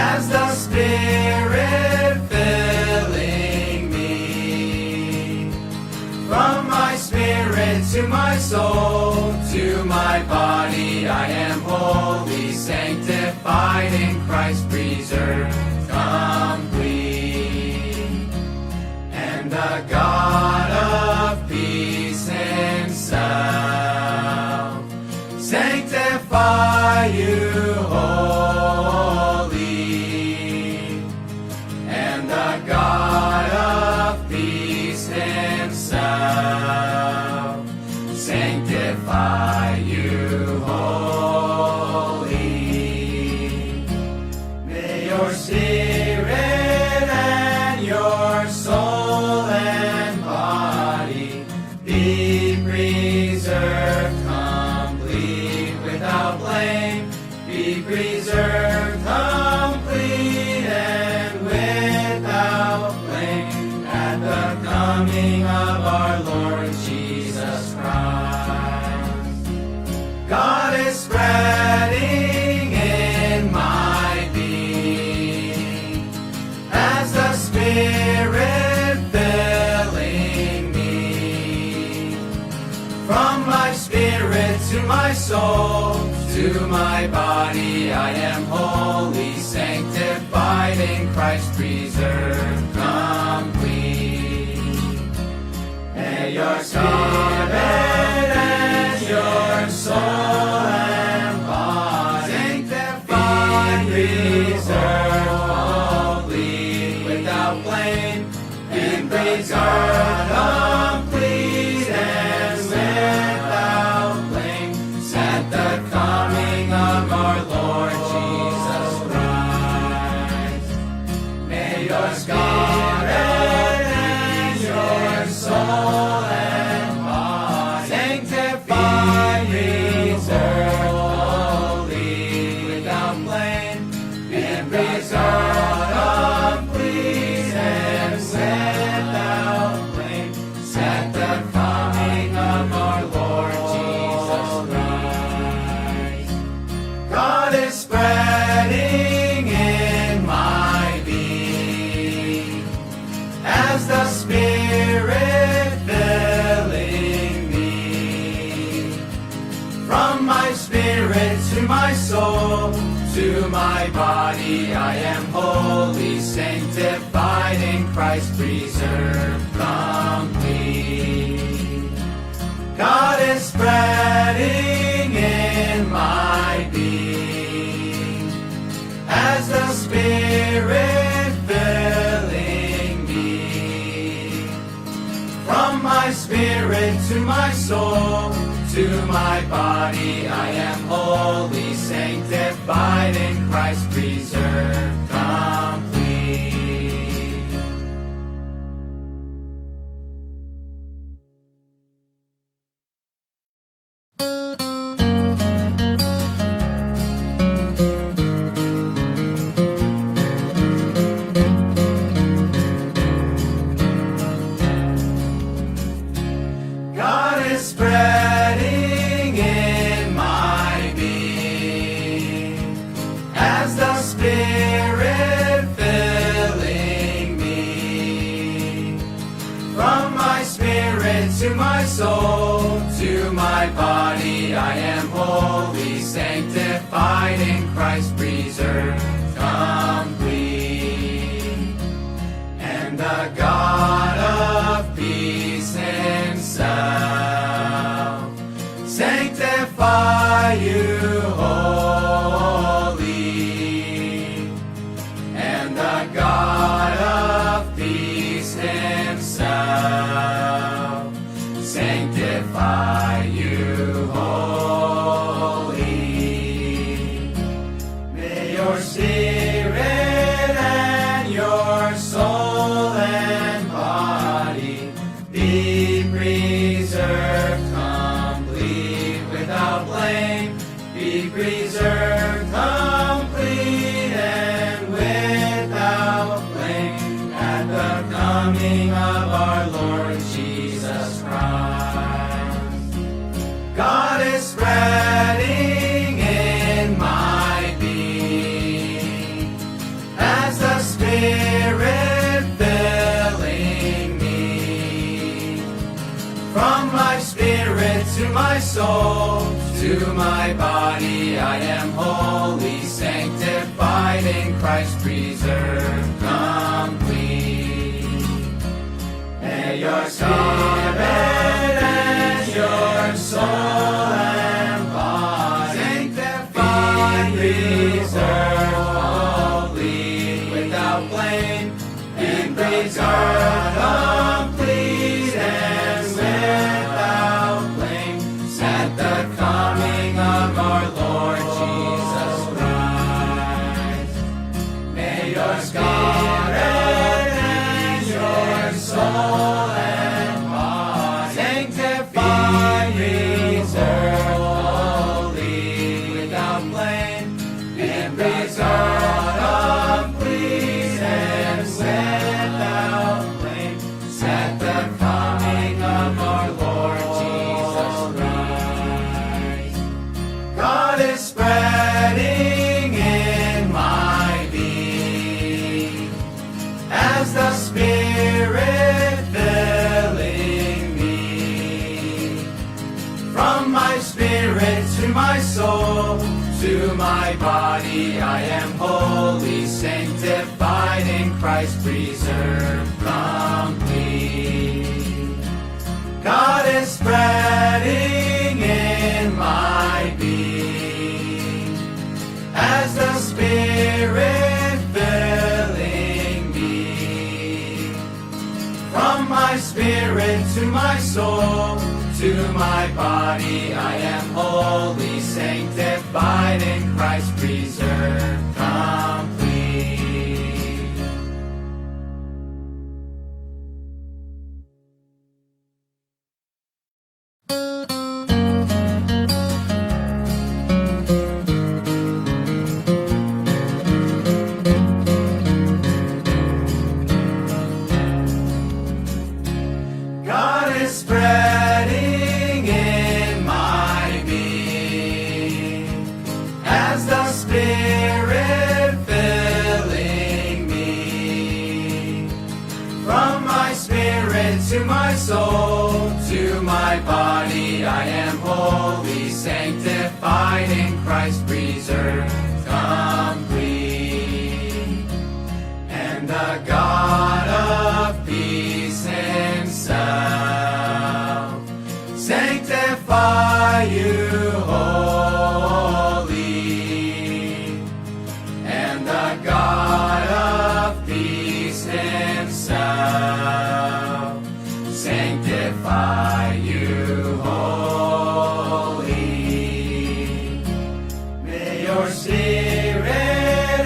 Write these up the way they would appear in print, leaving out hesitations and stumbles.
as the Spirit filling me. From my spirit to my soul, to my body, I am wholly sanctified in Christ, preserved complete. And the God of peace himself sanctify you wholly. And the God of peace himself sanctify you wholly. May your spirit and your soul and body be preserved complete without blame, be preserved complete and without blame at the coming of our Lord Jesus Christ. God is spreading in my being as the Spirit filling me. From my spirit to my soul, to my body, I am wholly sanctified in Christ, preserved complete. May your spirit and your soul and body sanctified, preserved complete without blame, be preserved complete and without blame at the coming of our Lord Jesus Christ. May your spirit and your soul and body sanctified, preserved holy without blame, be preserved complete and without blame at the coming of our Lord Jesus Christ. God is spreading in my being as the Spirit filling me. From my spirit to my soul, to my body, I am wholly sanctified in Christ, preserved complete. God is spreading in my being as the Spirit filling me. From my spirit to my soul, to my body, I am wholly sanctified in Christ, preserved complete. God is spreading in my being as the Spirit filling me. From my spirit to my soul, to my body, I am wholly sanctified in Christ, preserved complete. And the God of peace himself sanctify you wholly. And the God of peace himself sanctify you wholly. May your spirit and your soul and body be preserved complete without blame, be preserved complete and without blame at the coming of our Lord Jesus Christ. God is spreading in my being To my body I am wholly sanctified in Christ, preserved complete. May your spirit and your soul and body sanctified, preserved wholly, without blame, be preserved complete and without blame, at the coming of our Lord Jesus Christ. May your spirit and your soul and body sanctified, preserved holy, without blame, be preserved complete and without blame, at the coming of our Lord Jesus Christ. God is spreading in my being, as the Spirit filling me. From my spirit to my soul, to my body, I am wholly sanctified in Christ, preserved complete. God is spreading in my being, as the Spirit filling me. From my spirit to my soul, to my body, I am wholly sanctified in Christ, preserved complete. God is spreading in my being, as the Spirit filling me. From my spirit to my soul, to my body, I am wholly sanctified in Christ, preserved complete. And the God of peace himself sanctify you wholly. And the God of peace himself sanctify you wholly. May your spirit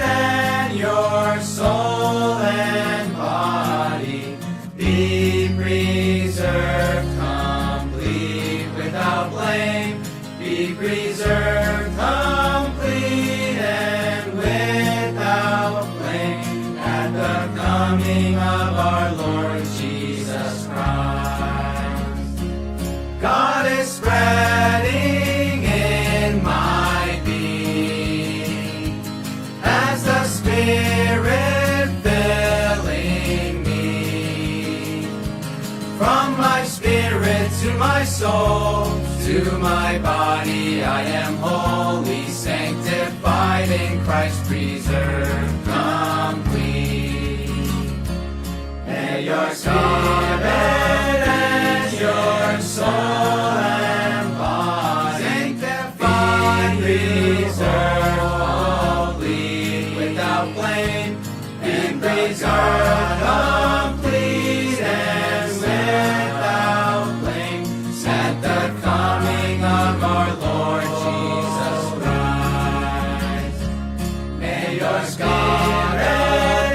and your soul and body be preserved complete, without blame, be preserved complete and without blame, at the coming of our Lord Jesus Christ. God is spreading in my being, as the Spirit filling me. From my spirit to my soul, to my body, I am wholly sanctified in Christ, preserved complete. May your spirit and your soul and body sanctified, preserved holy, without blame, be preserved complete and without blame, at the coming of our Lord Jesus Christ. May your spirit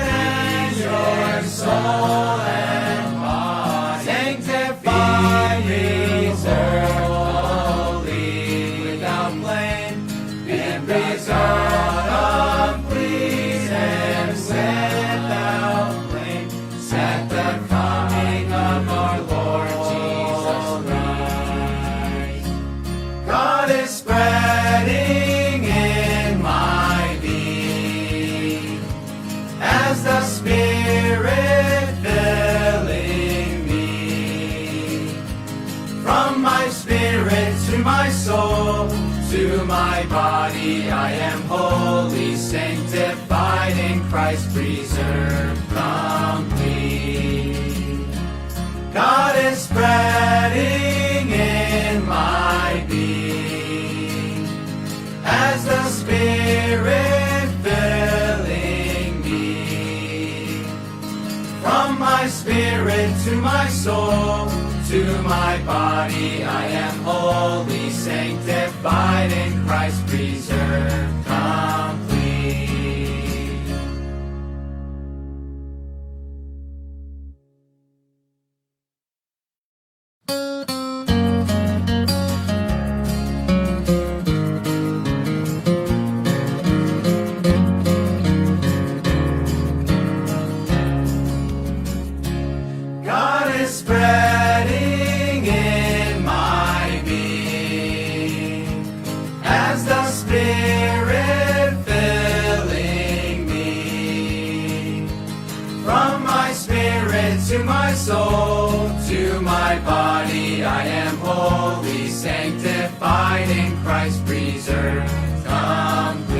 and your soul and body sanctified, preserved holy, without blame, be preserved complete and without blame, at the coming of our Lord Jesus Christ. God is spreading in my being, am wholly sanctified in Christ, preserved complete. God is spreading in my being as the Spirit filling me. From my spirit to my soul, to my body, I am wholly sanctified in Christ, preserved complete. God is spreading in my being as the Spirit filling me. From my spirit to my soul, to my body, I am wholly sanctified in Christ, preserved complete.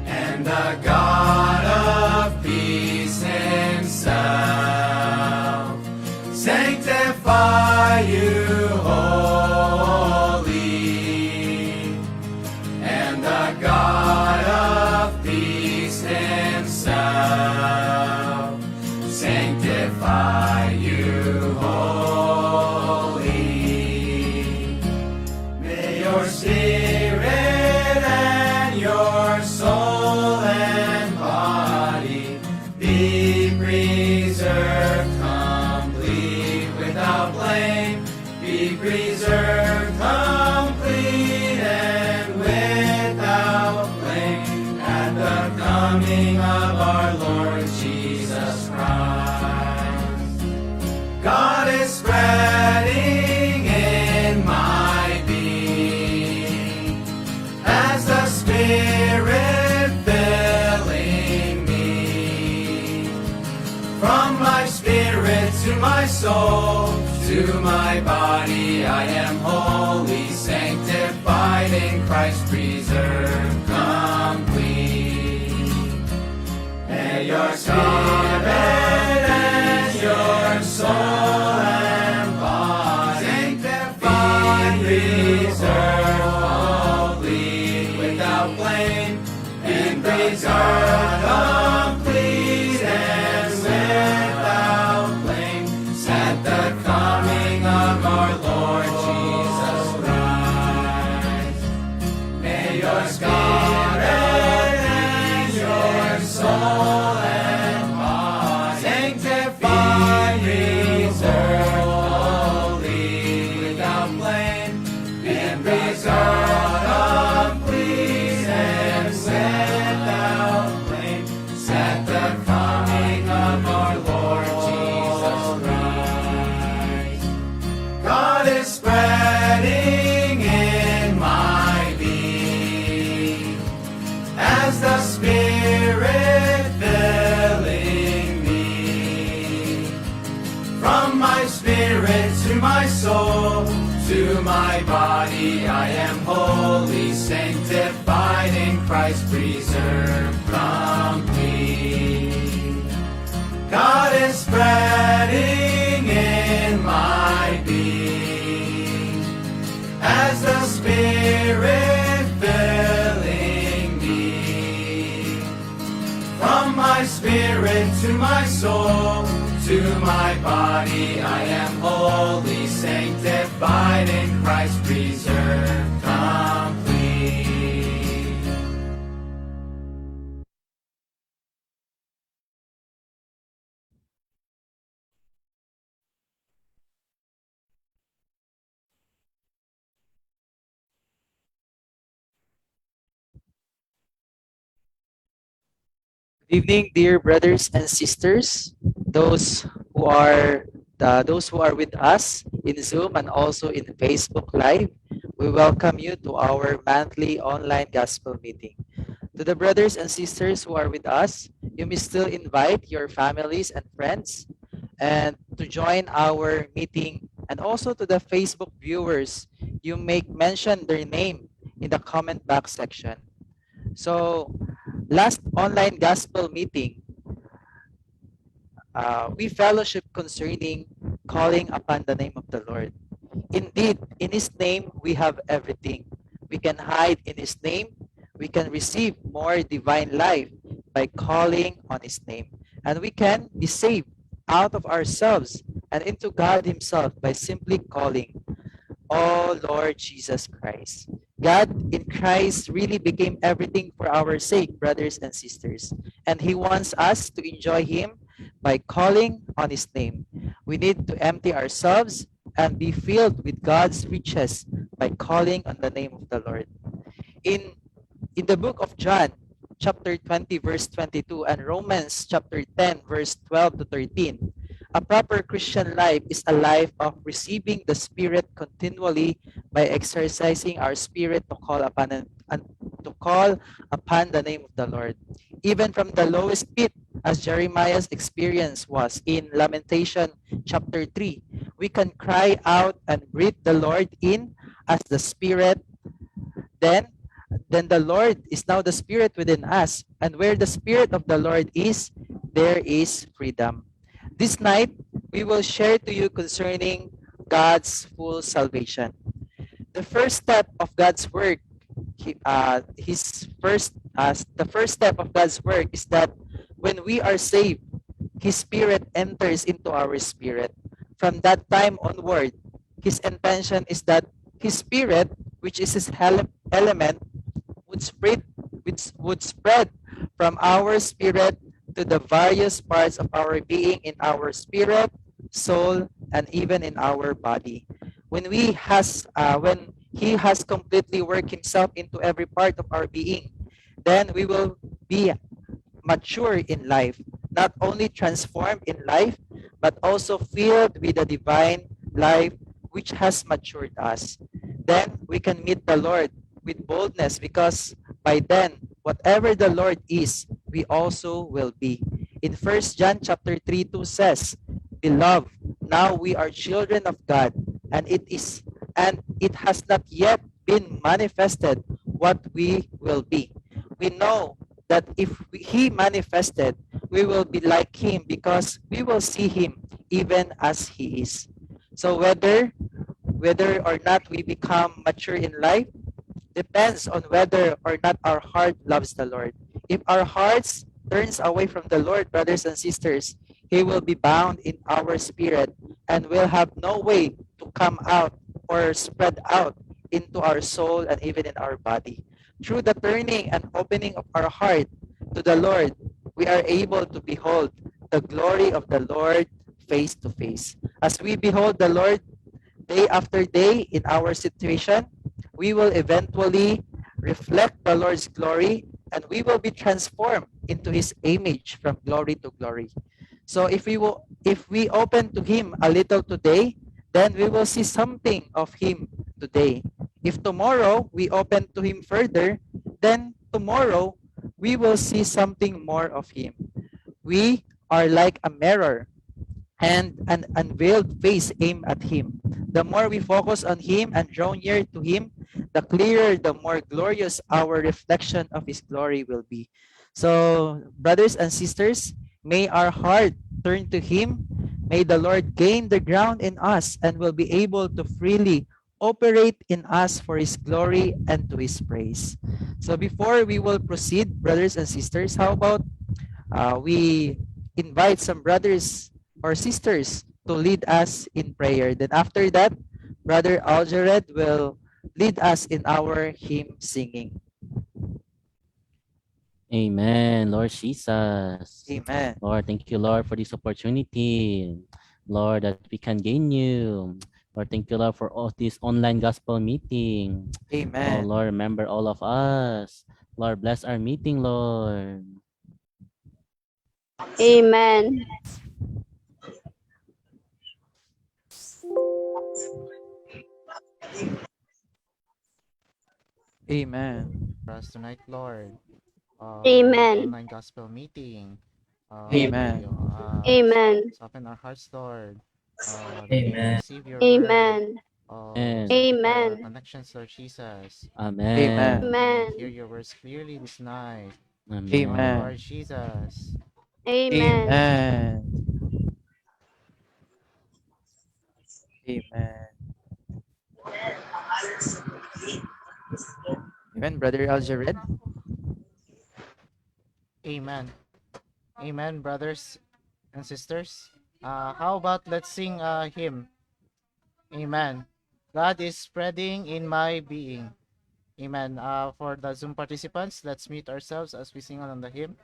And the God of peace Himself sanctify you wholly. And the God of peace Himself sanctify you wholly. May your spirit and your soul and body be preserved complete without blame. Be preserved complete and without blame at the coming of our Lord Jesus Christ. God is spreading in my being as the Spirit filling me. From my spirit to my soul, to my body, I am wholly sanctified in Christ, preserved complete. May your spirit and your soul and body sanctified, preserved wholly without blame, and preserved complete and without blame at the coming of our Lord Jesus Christ. May your spirit and your soul and body sanctified, preserved wholly without blame, and preserved complete and without blame at the coming of our Lord Jesus Christ. God is spreading in my being as the Spirit filling me. From my spirit to my soul, to my body, I am wholly sanctified in Christ, preserved complete. God is spreading in my being as the Spirit filling me. From my spirit to my soul, to my body, I am wholly sanctified in Christ, preserved complete. Good evening, dear brothers and sisters, those who are with us in Zoom and also in Facebook Live. We welcome you to our monthly online gospel meeting. To the brothers and sisters who are with us, you may still invite your families and friends and to join our meeting. And also to the Facebook viewers, you may mention their name in the comment box section. So, last online gospel meeting, we fellowship concerning calling upon the name of the Lord. Indeed, in His name, we have everything. We can hide in His name. We can receive more divine life by calling on His name. And we can be saved out of ourselves and into God Himself by simply calling, "Oh Lord Jesus Christ." God in Christ really became everything for our sake, brothers and sisters. And He wants us to enjoy Him by calling on His name. We need to empty ourselves and be filled with God's riches by calling on the name of the Lord. In in the book of John, chapter 20, verse 22, and Romans chapter 10, verse 12 to 13, a proper Christian life is a life of receiving the Spirit continually by exercising our spirit to call upon the name of the Lord. Even from the lowest pit, as Jeremiah's experience was in Lamentation chapter 3, we can cry out and breathe the Lord in as the Spirit. Then the Lord is now the Spirit within us. And where the Spirit of the Lord is, there is freedom. This night, we will share to you concerning God's full salvation. The first step of God's work, the first step of God's work is that when we are saved, His Spirit enters into our spirit. From that time onward, His intention is that His Spirit, which is His element, would spread from our spirit to the various parts of our being in our spirit, soul, and even in our body. When He has completely worked Himself into every part of our being, then we will be mature in life, not only transformed in life, but also filled with the divine life which has matured us. Then we can meet the Lord with boldness, because by then, whatever the Lord is, we also will be. In 1 John chapter 3:2 says, "Beloved, now we are children of God, and it has not yet been manifested what we will be. We know that if He manifested, we will be like Him, because we will see Him even as He is." So whether or not we become mature in life depends on whether or not our heart loves the Lord. If our hearts turns away from the Lord, brothers and sisters, He will be bound in our spirit and will have no way to come out or spread out into our soul and even in our body. Through the turning and opening of our heart to the Lord, we are able to behold the glory of the Lord face to face. As we behold the Lord day after day in our situation, we will eventually reflect the Lord's glory, and we will be transformed into His image from glory to glory. So if we open to Him a little today, then we will see something of Him today. If tomorrow we open to Him further, then tomorrow we will see something more of Him. We are like a mirror and an unveiled face aimed at Him. The more we focus on Him and draw near to Him, the clearer, the more glorious our reflection of His glory will be. So, brothers and sisters, may our heart turn to Him. May the Lord gain the ground in us and will be able to freely operate in us for His glory and to His praise. So before we will proceed, brothers and sisters, how about we invite some brothers or sisters to lead us in prayer. Then after that, Brother Algered will lead us in our hymn singing. Amen, Lord Jesus. Amen. Lord, thank you, Lord, for this opportunity. Lord, that we can gain you. Lord, thank you, Lord, for all this online gospel meeting. Amen. Oh, Lord, remember all of us. Lord, bless our meeting, Lord. Amen. Amen. For us tonight, Lord. Amen. Online gospel meeting. Amen. Amen. Soften our hearts, Lord. That we may Amen. receive your word. Amen. And Amen. connections, Lord Jesus. Amen. Amen. Hear your words clearly this night. Amen. Lord Jesus. Amen. Amen. Amen. Amen, Brother Aljared. Amen. Amen, brothers and sisters. How about let's sing a hymn? Amen. God is spreading in my being. Amen. For the Zoom participants, let's mute ourselves as we sing on the hymn.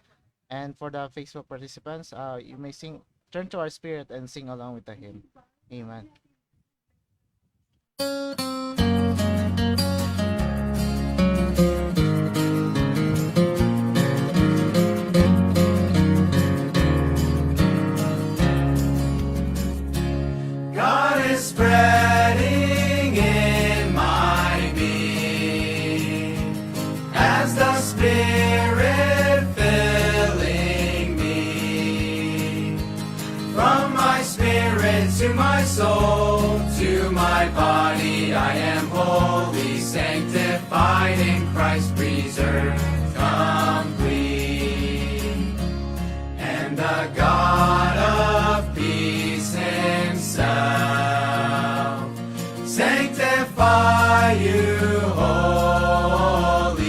And for the Facebook participants, you may sing, turn to our spirit and sing along with the hymn. Amen. God is spreading in my being as the Spirit filling me. From my spirit to my soul, to my body, I am wholly sanctified in Christ, preserved complete. And the God of peace himself sanctify you wholly.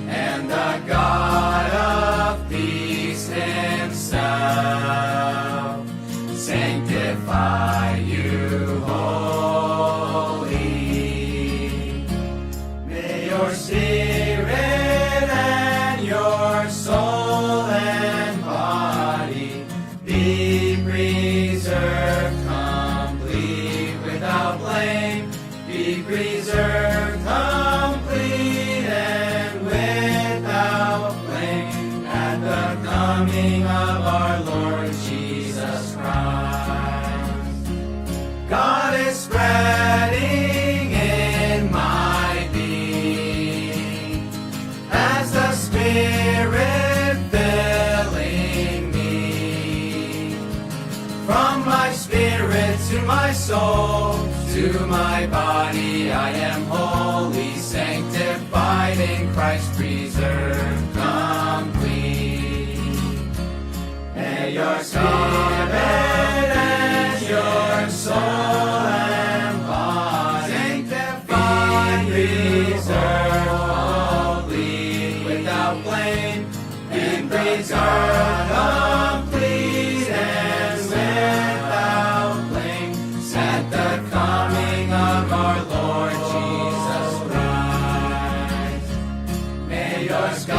And the God of peace himself sanctify you wholly. May your spirit and your soul and body be preserved complete without blame. Be preserved complete and without blame at the coming of our Lord Jesus Christ. God is spreading in my being as the Spirit filling me. From my spirit to my soul, to my body, I am wholly sanctified in Christ, preserved complete. May your spirit and your soul and body sanctified, preserved wholly without blame, be preserved complete and without blame at the coming of our Lord Jesus Christ. May your spirit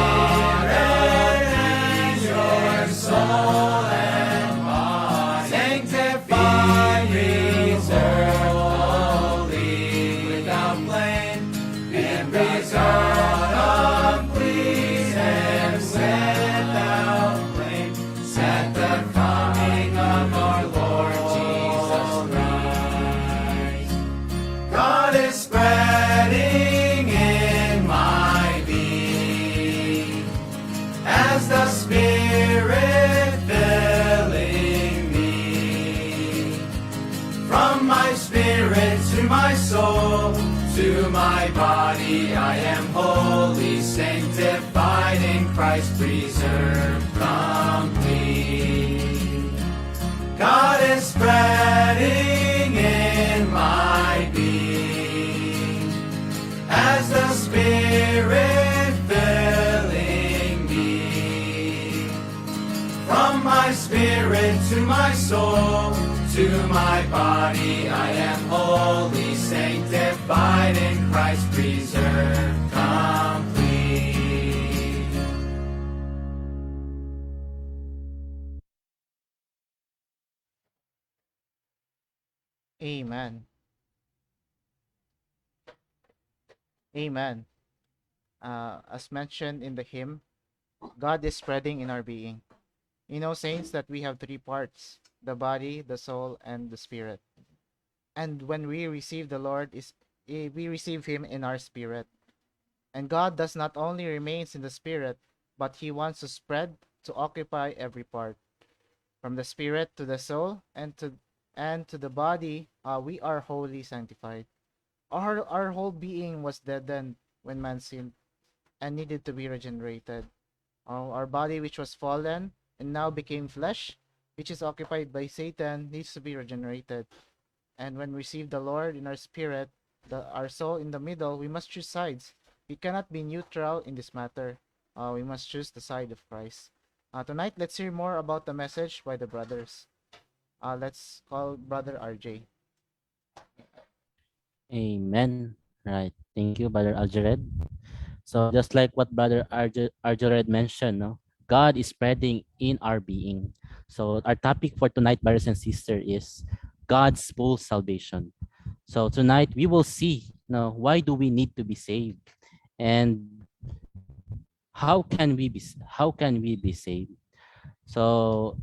and your soul and body sanctified, preserved wholly without blame, be preserved complete and without blame at the coming of our Lord Jesus Christ. God is spreading in my being as the Spirit filling me. From my spirit to my soul, to my body, I am wholly sanctified in Christ, preserved complete. God is spreading in my being as the Spirit filling me. From my spirit to my soul, to my body, I am wholly sanctified in Christ, preserved complete. Amen. Amen. As mentioned in the hymn, God is spreading in our being. You know, saints, that we have three parts: the body, the soul, and the spirit. And when we receive the Lord, we receive Him in our spirit. And God does not only remains in the spirit, but He wants to spread, to occupy every part, from the spirit to the soul, and and to the body, we are wholly sanctified. Our whole being was deadened when man sinned and needed to be regenerated. Our body, which was fallen and now became flesh, which is occupied by Satan, needs to be regenerated. And when we receive the Lord in our spirit, our soul in the middle, we must choose sides. We cannot be neutral in this matter. We must choose the side of Christ. Tonight, let's hear more about the message by the brothers. Let's call Brother RJ. Amen. Right. Thank you, Brother Aljared. So just like what Brother Aljared mentioned, no, God is spreading in our being. So our topic for tonight, brothers and sisters, is God's full salvation. So tonight we will see, why do we need to be saved, and how can we be saved? So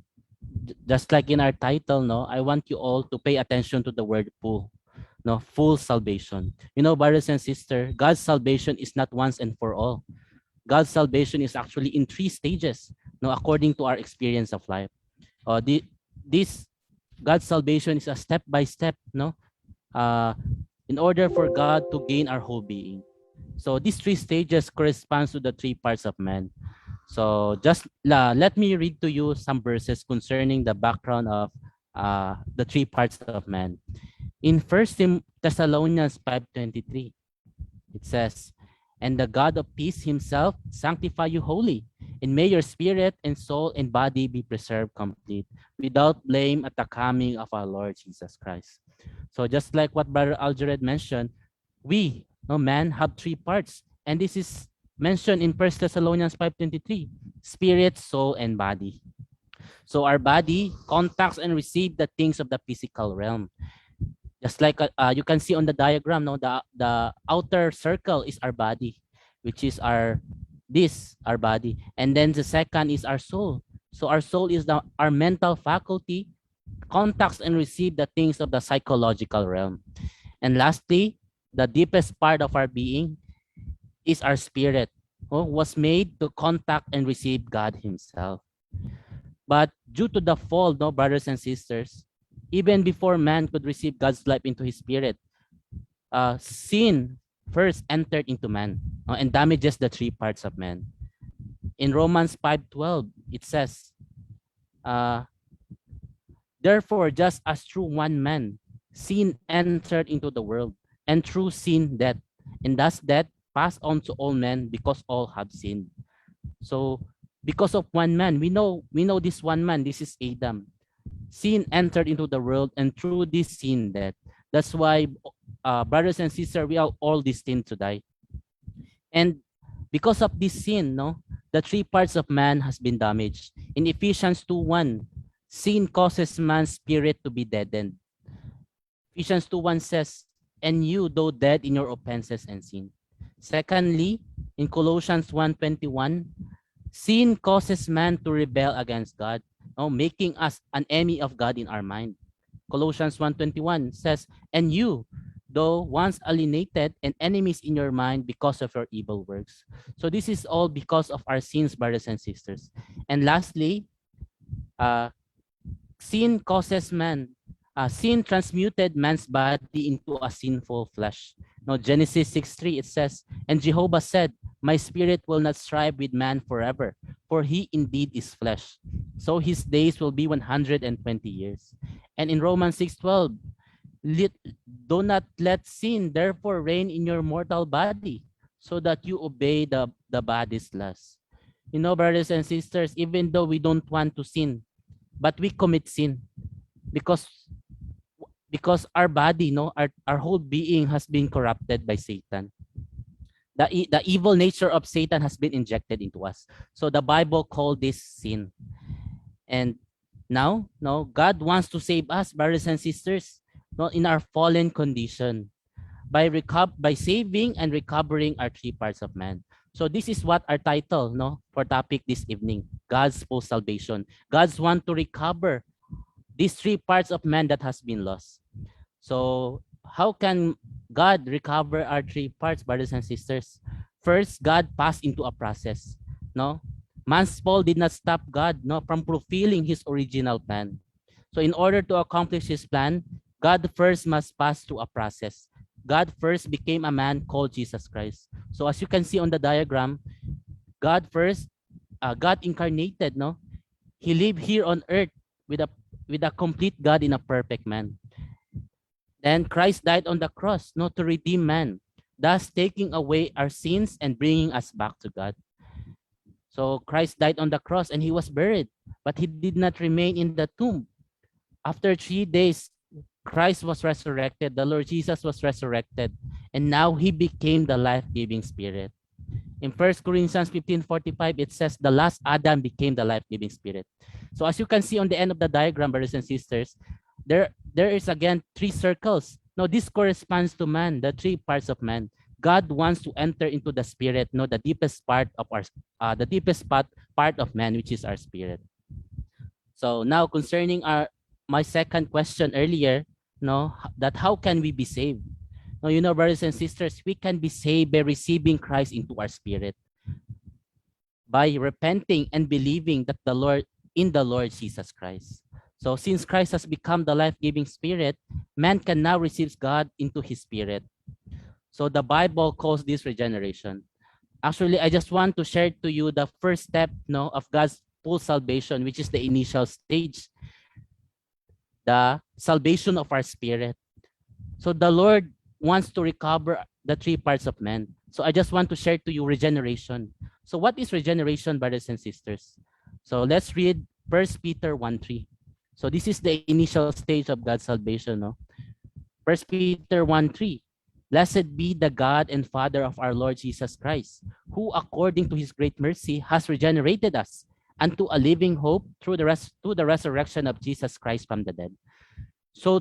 just like in our title, no, I want you all to pay attention to the word full. No, full salvation. Brothers and sisters, God's salvation is not once and for all. God's salvation is actually in 3 stages, no, according to our experience of life. This God's salvation is a step by step, no, in order for God to gain our whole being. So these 3 stages corresponds to the 3 parts of man. So just let me read to you some verses concerning the background of the 3 parts of man. In 1 Thessalonians 5:23, it says, "And the God of peace himself sanctify you wholly, and may your spirit and soul and body be preserved complete, without blame at the coming of our Lord Jesus Christ." So just like what Brother Aljared mentioned, we, man, have 3 parts. And this is mentioned in 1 Thessalonians 5:23, spirit, soul, and body. So our body contacts and receives the things of the physical realm. Just like you can see on the diagram, no, the outer circle is our body, which is our body, and then the second is our soul. So our soul is our mental faculty, contacts and receive the things of the psychological realm. And lastly, the deepest part of our being is our spirit, who was made to contact and receive God Himself. But due to the fall, no, brothers and sisters, even before man could receive God's life into his spirit, sin first entered into man, and damages the 3 parts of man. In Romans 5:12, it says, "Therefore, just as through one man sin entered into the world, and through sin death, and thus death passed on to all men because all have sinned." So because of one man, we know this one man, this is Adam. Sin entered into the world, and through this sin death. That's why, brothers and sisters, we are all destined to die. And because of this sin, no, the 3 parts of man has been damaged. In Ephesians 2:1, sin causes man's spirit to be deadened. Ephesians 2:1 says, "And you, though dead in your offenses and sin." Secondly, in Colossians 1:21, sin causes man to rebel against God, making us an enemy of God in our mind. Colossians 1:21 says, "And you, though once alienated and enemies in your mind because of your evil works." So this is all because of our sins, brothers and sisters. And lastly, sin transmuted man's body into a sinful flesh. Now, Genesis 6:3, it says, "And Jehovah said, my spirit will not strive with man forever, for he indeed is flesh. So his days will be 120 years. And in Romans 6:12, "Do not let sin therefore reign in your mortal body, so that you obey the body's lust." Brothers and sisters, even though we don't want to sin, but we commit sin because our body, our whole being has been corrupted by Satan. The evil nature of Satan has been injected into us. So the Bible called this sin. And now, God wants to save us, brothers and sisters, in our fallen condition, by saving and recovering our 3 parts of man. So this is what our title, for topic this evening: God's full salvation. God's want to recover these 3 parts of man that has been lost. So how can God recover our 3 parts, brothers and sisters? First, God passed into a process. Man's fall did not stop God, from fulfilling His original plan. So in order to accomplish his plan, God first must pass through a process. God first became a man called Jesus Christ. So as you can see on the diagram, God first, God incarnated, no? He lived here on earth with a complete God in a perfect man. Then Christ died on the cross, no, to redeem man, thus taking away our sins and bringing us back to God. So Christ died on the cross and he was buried, but he did not remain in the tomb. After 3 days, Christ was resurrected, the Lord Jesus was resurrected, and now he became the life-giving spirit. In 1 Corinthians 15:45, it says the last Adam became the life-giving spirit. So as you can see on the end of the diagram, brothers and sisters, there is again 3 circles. Now this corresponds to man, the 3 parts of man. God wants to enter into the spirit, no, the deepest part of our, the deepest part of man, which is our spirit. So now concerning my second question earlier, no, that how can we be saved? No, you know, brothers and sisters, we can be saved by receiving Christ into our spirit, by repenting and believing that the Lord in the Lord Jesus Christ. So since Christ has become the life-giving spirit, man can now receive God into his spirit. So the Bible calls this regeneration. Actually, I just want to share to you the first step, no, of God's full salvation, which is the initial stage, the salvation of our spirit. So the Lord wants to recover the 3 parts of man. So I just want to share to you regeneration. So what is regeneration, brothers and sisters? So let's read 1 Peter 1:3. So this is the initial stage of God's salvation. No? 1 Peter 1:3. Blessed be the God and Father of our Lord Jesus Christ, who according to his great mercy has regenerated us unto a living hope through the resurrection of Jesus Christ from the dead. So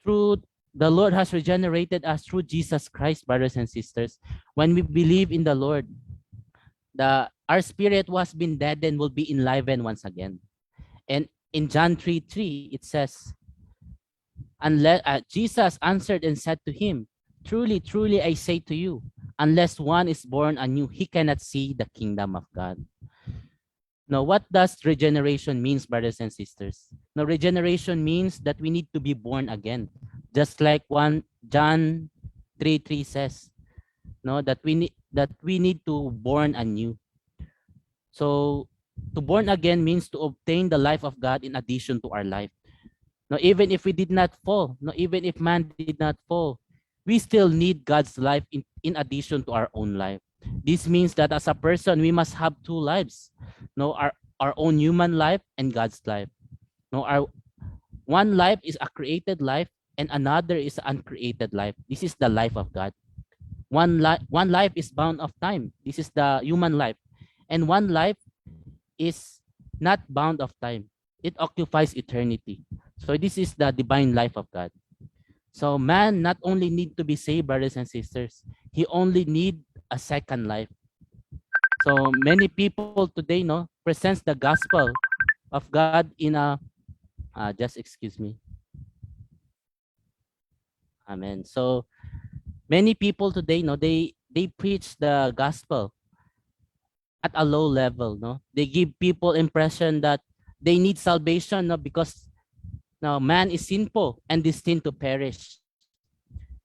through the Lord has regenerated us through Jesus Christ, brothers and sisters. When we believe in the Lord, our spirit was been dead and will be enlivened once again. And in John 3:3, it says, Jesus answered and said to him, truly, truly, I say to you, unless one is born anew, he cannot see the kingdom of God. Now, what does regeneration means, brothers and sisters? Now, regeneration means that we need to be born again. Just like John 3:3 says, no, that we need to born anew. So to born again means to obtain the life of God in addition to our life. Now, even if we did not fall, no, even if man did not fall, we still need God's life in addition to our own life. This means that as a person, we must have 2 lives. No, our own human life and God's life. No, our one life is a created life and another is an uncreated life. This is the life of God. One life is bound of time. This is the human life. And one life is not bound of time. It occupies eternity. So this is the divine life of God. So man not only need to be saved, brothers and sisters, he only need a second life. So many people today, no, presents the gospel of God in a, just excuse me. Amen. So many people today, no, they preach the gospel at a low level, no. They give people impression that they need salvation, no, because now man is sinful and destined to perish.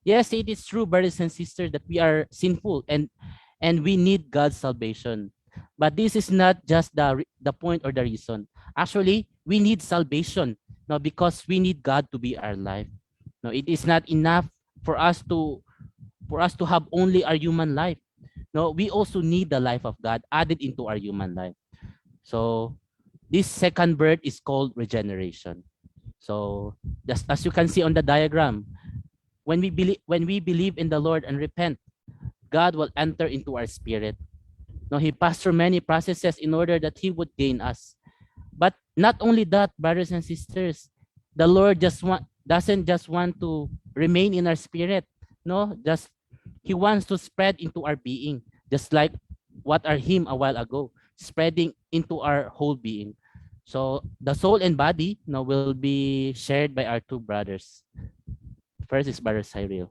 Yes, it is true, brothers and sisters, that we are sinful and we need God's salvation. But this is not just the point or the reason. Actually, we need salvation, no, because we need God to be our life. No, it is not enough for us to have only our human life. No, we also need the life of God added into our human life. So this second birth is called regeneration. So just as you can see on the diagram, when we believe in the Lord and repent, God will enter into our spirit. No, he passed through many processes in order that he would gain us. But not only that, brothers and sisters, the Lord doesn't just want to remain in our spirit. No, just he wants to spread into our being, just like what our hymn a while ago, spreading into our whole being. So the soul and body, no, will be shared by our 2 brothers. First is Brother Cyril.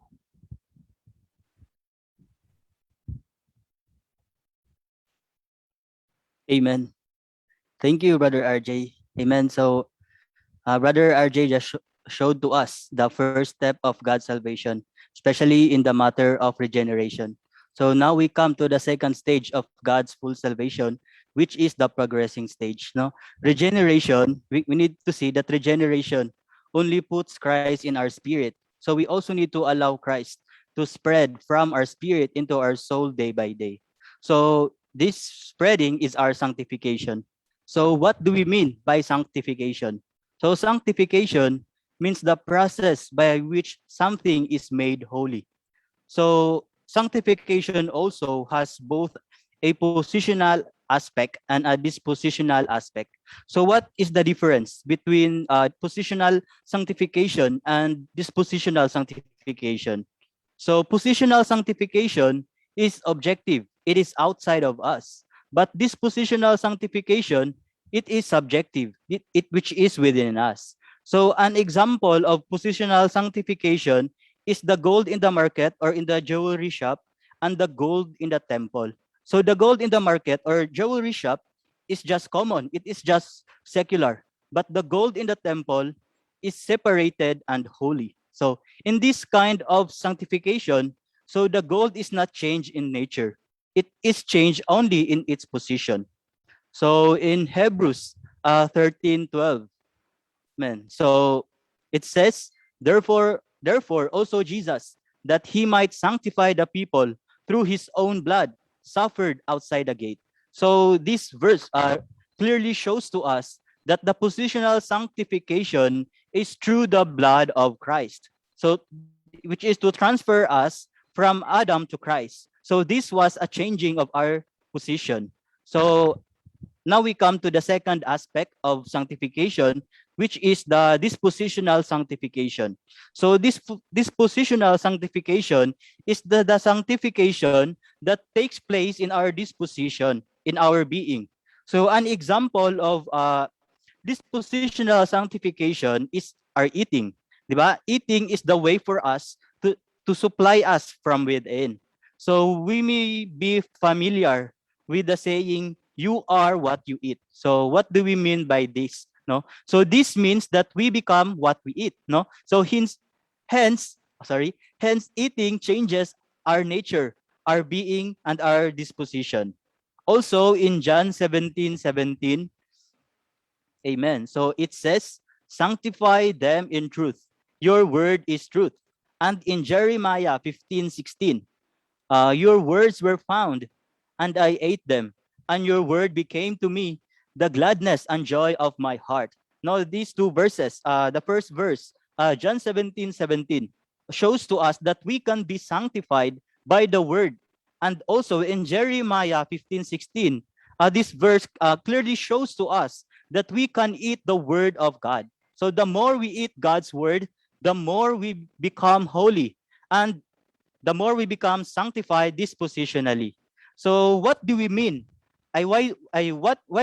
Amen. Thank you, Brother RJ. Amen. So, Brother RJ just showed to us the first step of God's salvation, especially in the matter of regeneration. So now we come to the second stage of God's full salvation, which is the progressing stage. No, regeneration. We need to see that regeneration only puts Christ in our spirit. So we also need to allow Christ to spread from our spirit into our soul day by day. So this spreading is our sanctification. So what do we mean by sanctification? So sanctification means the process by which something is made holy. So sanctification also has both a positional aspect and a dispositional aspect. So what is the difference between positional sanctification and dispositional sanctification? So positional sanctification is objective. It is outside of us. But dispositional sanctification, it is subjective, which is within us. So an example of positional sanctification is the gold in the market or in the jewelry shop and the gold in the temple. So the gold in the market or jewelry shop is just common. It is just secular. But the gold in the temple is separated and holy. So in this kind of sanctification, so the gold is not changed in nature. It is changed only in its position. So in Hebrews 13:12, man. So it says, therefore also Jesus, that he might sanctify the people through his own blood, suffered outside the gate. So this verse clearly shows to us that the positional sanctification is through the blood of Christ. So which is to transfer us from Adam to Christ. So this was a changing of our position. So now we come to the second aspect of sanctification, which is the dispositional sanctification. So this dispositional sanctification is the sanctification that takes place in our disposition, in our being. So an example of dispositional sanctification is our eating. Diba? Eating is the way for us to supply us from within. So we may be familiar with the saying, you are what you eat. So what do we mean by this? No. So this means that we become what we eat. No. So hence eating changes our nature, our being, and our disposition. Also in John 17:17, amen. So it says, sanctify them in truth. Your word is truth. And in Jeremiah 15:16, your words were found, and I ate them, and your word became to me the gladness and joy of my heart. Now, these two verses, the first verse, John 17:17, shows to us that we can be sanctified by the word. And also in Jeremiah 15:16, this verse clearly shows to us that we can eat the word of God. So the more we eat God's word, the more we become holy, and the more we become sanctified dispositionally. So what do we mean? Why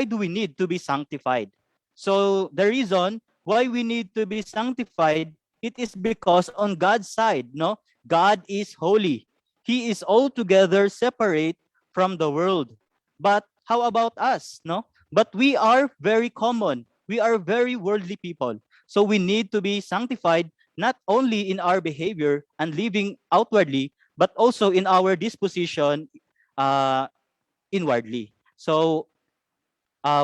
do we need to be sanctified? So the reason why we need to be sanctified, it is because on God's side, no, God is holy. He is altogether separate from the world. But how about us, no? But we are very common. We are very worldly people. So we need to be sanctified not only in our behavior and living outwardly, but also in our disposition inwardly. So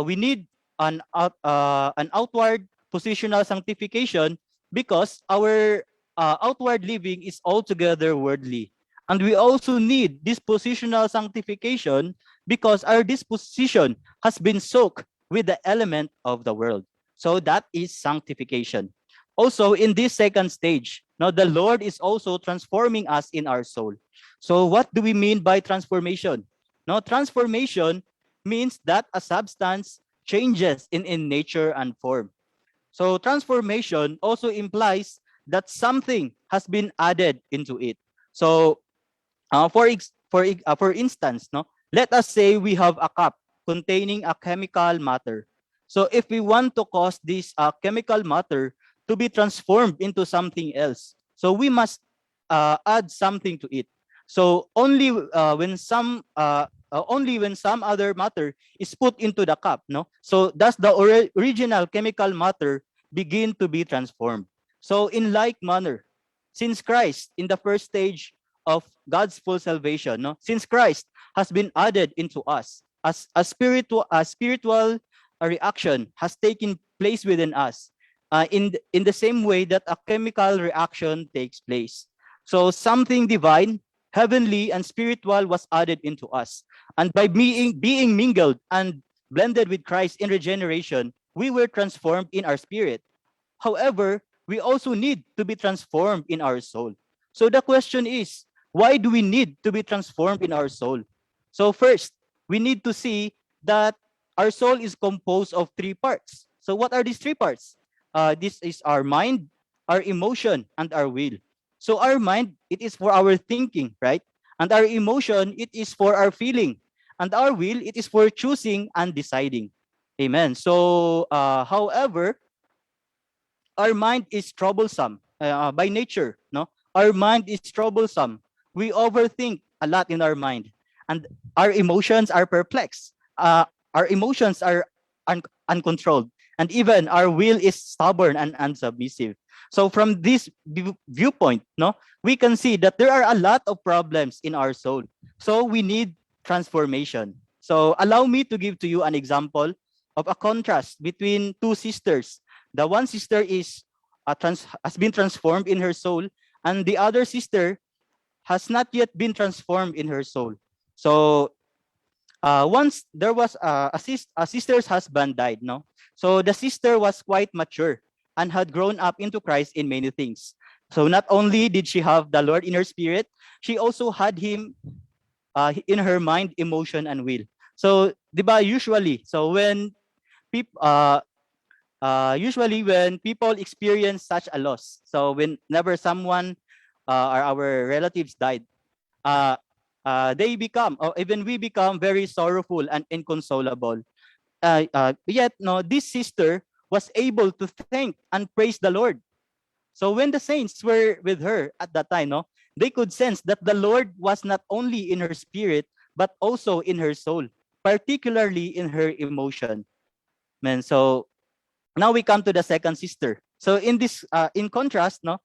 we need an outward positional sanctification because our outward living is altogether worldly. And we also need dispositional sanctification because our disposition has been soaked with the element of the world. So that is sanctification. Also, in this second stage, now the Lord is also transforming us in our soul. So what do we mean by transformation? Now, transformation means that a substance changes in nature and form. So transformation also implies that something has been added into it. So for instance, no, let us say we have a cup containing a chemical matter. So if we want to cause this chemical matter to be transformed into something else, so we must add something to it. So only when some other matter is put into the cup, no. So does the original chemical matter begin to be transformed. So in like manner, since Christ in the first stage of God's full salvation, no, since Christ has been added into us, as a spiritual reaction has taken place within us, in the same way that a chemical reaction takes place. So something divine, heavenly, and spiritual was added into us, and by being mingled and blended with Christ in regeneration, we were transformed in our spirit. However, we also need to be transformed in our soul. So the question is, why do we need to be transformed in our soul? So first, we need to see that our soul is composed of three parts. So what are these three parts? This is our mind, our emotion, and our will. So our mind, it is for our thinking, right? And our emotion, it is for our feeling. And our will, it is for choosing and deciding. Amen. So, however, our mind is troublesome by nature. No, our mind is troublesome. We overthink a lot in our mind, and our emotions are perplexed. Our emotions are uncontrolled, and even our will is stubborn and unsubmissive. So, from this viewpoint, no, we can see that there are a lot of problems in our soul. So, we need transformation. So, allow me to give to you an example of a contrast between two sisters. The one sister has been transformed in her soul, and the other sister has not yet been transformed in her soul. So once there was a sister's husband died, no. So the sister was quite mature and had grown up into Christ in many things. So not only did she have the Lord in her spirit, she also had him in her mind, emotion, and will. So, diba, usually when people experience such a loss, so whenever someone or our relatives died, they become, or even we become, very sorrowful and inconsolable. Yet, no, this sister was able to thank and praise the Lord. So when the saints were with her at that time, no, they could sense that the Lord was not only in her spirit, but also in her soul, particularly in her emotion. Man, so now we come to the second sister. So in contrast, no,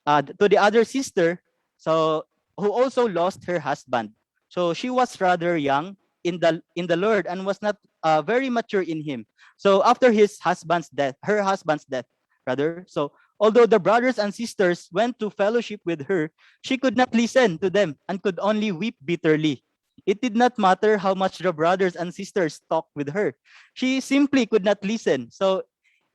to the other sister, so who also lost her husband. So she was rather young in the Lord and was not very mature in Him. So after her husband's death, rather. So although the brothers and sisters went to fellowship with her, she could not listen to them and could only weep bitterly. It did not matter how much the brothers and sisters talked with her. She simply could not listen. So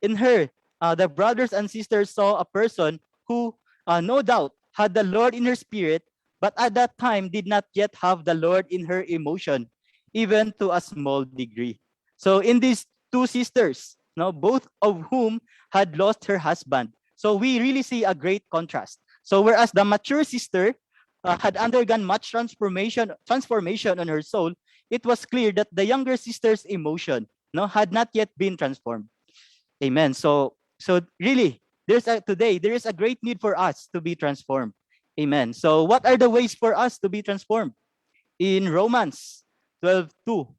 in her, the brothers and sisters saw a person who, no doubt, had the Lord in her spirit, but at that time did not yet have the Lord in her emotion, even to a small degree. So in these two sisters, no, both of whom had lost her husband, so we really see a great contrast. So whereas the mature sister had undergone much transformation on her soul, it was clear that the younger sister's emotion, no, had not yet been transformed. Amen. So really, today there is a great need for us to be transformed. Amen. So what are the ways for us to be transformed? In Romans 12:2.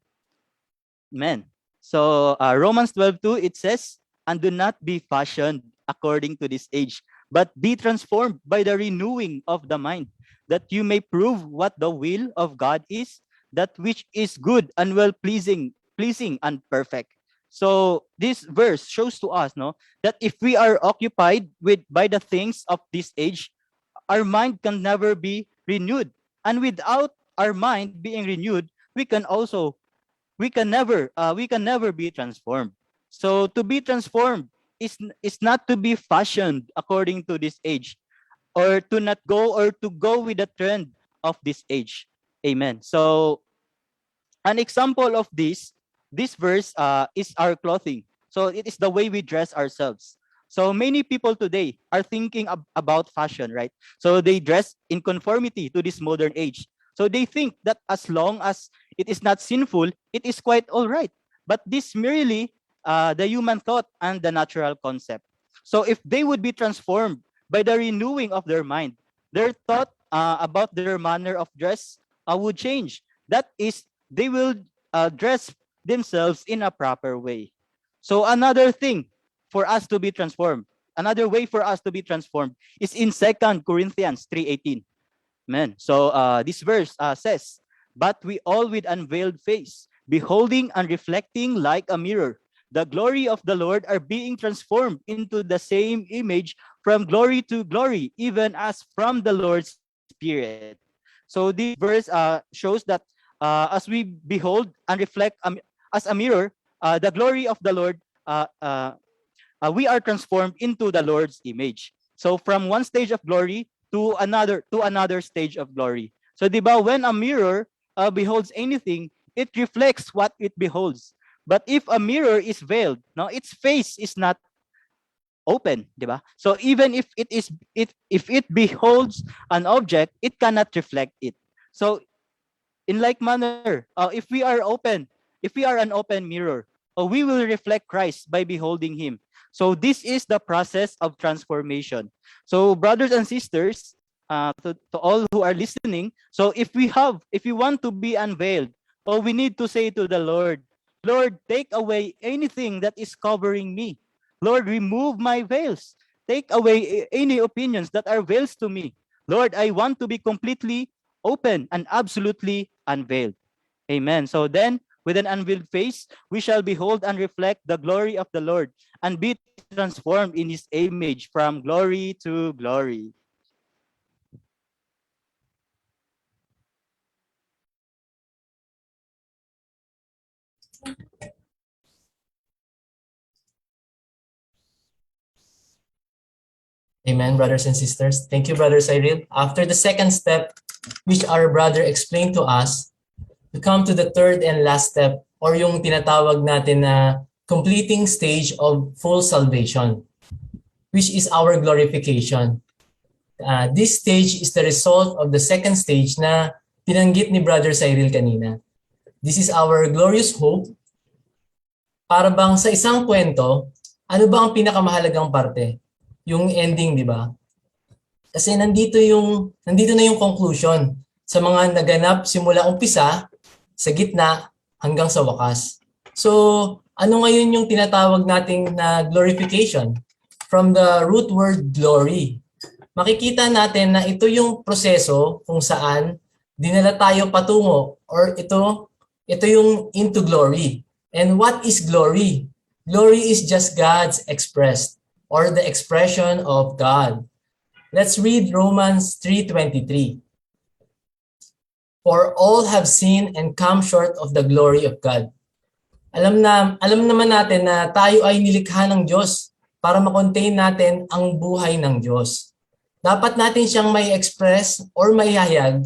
Amen. So Romans 12:2, it says, "And do not be fashioned according to this age, but be transformed by the renewing of the mind, that you may prove what the will of God is, that which is good and well pleasing and perfect." So this verse shows to us, no, that if we are occupied by the things of this age, our mind can never be renewed. And without our mind being renewed, we can never be transformed. So to be transformed is not to be fashioned according to this age, or to go with the trend of this age. Amen. So an example of this verse is our clothing. So it is the way we dress ourselves. So many people today are thinking about fashion, right? So they dress in conformity to this modern age. So they think that as long as it is not sinful, it is quite all right. But this merely the human thought and the natural concept. So if they would be transformed by the renewing of their mind, their thought about their manner of dress would change. That is, they will dress themselves in a proper way. So another thing for us to be transformed. Another way for us to be transformed is in 2 Corinthians 3:18. Amen. So this verse says, "But we all with unveiled face, beholding and reflecting like a mirror, the glory of the Lord are being transformed into the same image from glory to glory, even as from the Lord's Spirit." So this verse shows that as we behold and reflect as a mirror, the glory of the Lord, we are transformed into the Lord's image. So from one stage of glory to another stage of glory. So di ba, when a mirror beholds anything, it reflects what it beholds. But if a mirror is veiled, no, its face is not open, di ba? So even if it beholds an object, it cannot reflect it. So in like manner, if we are an open mirror, we will reflect Christ by beholding him. So this is the process of transformation. So brothers and sisters, to all who are listening, so if we want to be unveiled, we need to say to the Lord, "Lord, take away anything that is covering me. Lord, remove my veils. Take away any opinions that are veils to me. Lord, I want to be completely open and absolutely unveiled." Amen. So then, with an unveiled face, we shall behold and reflect the glory of the Lord and be transformed in his image from glory to glory. Amen, brothers and sisters. Thank you, Brother Cyril. After the second step, which our brother explained to us, we come to the third and last step, or yung tinatawag natin na completing stage of full salvation, which is our glorification. This stage is the result of the second stage na pinanggit ni Brother Cyril kanina. This is our glorious hope. Para bang sa isang kwento, ano ba ang pinakamahalagang parte? Yung ending, di ba? Kasi nandito na yung conclusion sa mga naganap simula umpisa, sa gitna, hanggang sa wakas. So, ano ngayon yung tinatawag nating na glorification? From the root word glory. Makikita natin na ito yung proseso kung saan dinala tayo patungo, or ito yung into glory. And what is glory? Glory is just God's expressed, or the expression of God. Let's read Romans 3:23. "For all have sinned and come short of the glory of God." Alam naman natin na tayo ay nilikha ng Diyos para ma-contain natin ang buhay ng Diyos. Dapat natin siyang may express or may hayag.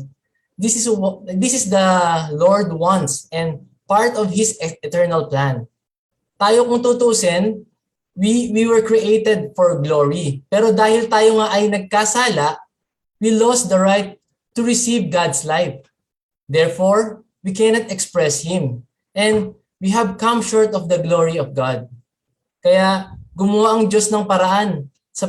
This is the Lord wants and part of His eternal plan. Tayo kung tutusin, we were created for glory. Pero dahil tayo nga ay nagkasala, we lost the right to receive God's life. Therefore, we cannot express Him. And we have come short of the glory of God. Kaya gumawa ang Diyos ng paraan sa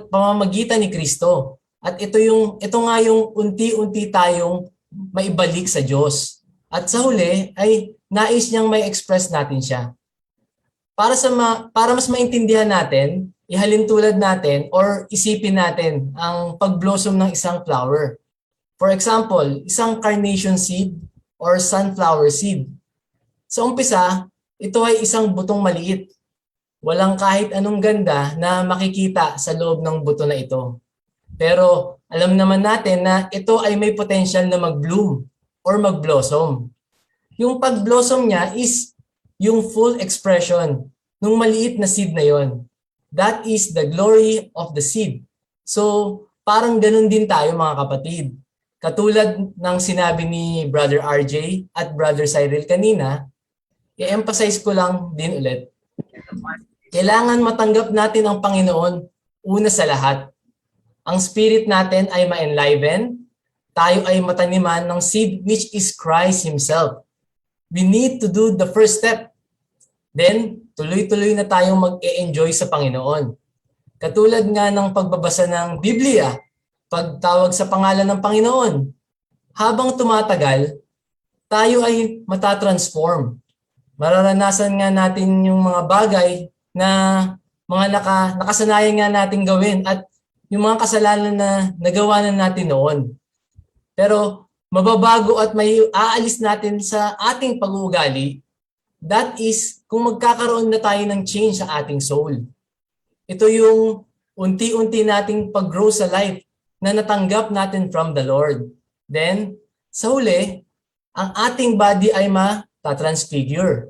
pamamagitan ni Kristo. At ito nga yung unti-unti tayong maibalik sa Diyos. At sa huli ay nais niyang may express natin siya. Para mas maintindihan natin, ihalin tulad natin or isipin natin ang pag-blossom ng isang flower. For example, isang carnation seed or sunflower seed. Sa umpisa, ito ay isang butong maliit. Walang kahit anong ganda na makikita sa loob ng buto na ito. Pero alam naman natin na ito ay may potential na mag-bloom or mag-blossom. Yung pag-blossom niya is yung full expression ng maliit na seed na yon. That is the glory of the seed. So parang ganun din tayo mga kapatid. Katulad ng sinabi ni Brother RJ at Brother Cyril kanina, i-emphasize ko lang din ulit. Kailangan matanggap natin ang Panginoon una sa lahat. Ang spirit natin ay ma-enliven, tayo ay mataniman ng seed which is Christ Himself. We need to do the first step. Then, tuloy-tuloy na tayong mag-e-enjoy sa Panginoon. Katulad nga ng pagbabasa ng Biblia, pagtawag sa pangalan ng Panginoon. Habang tumatagal, tayo ay matatransform. Mararanasan nga natin yung mga bagay na nakasanayan nga natin gawin at yung mga kasalanan na nagawa na natin noon. Pero mababago at may aalis natin sa ating pag-uugali, that is kung magkakaroon na tayo ng change sa ating soul. Ito yung unti-unti nating pag-grow sa life na natanggap natin from the Lord. Then, sa huli, ang ating body ay matatransfigure.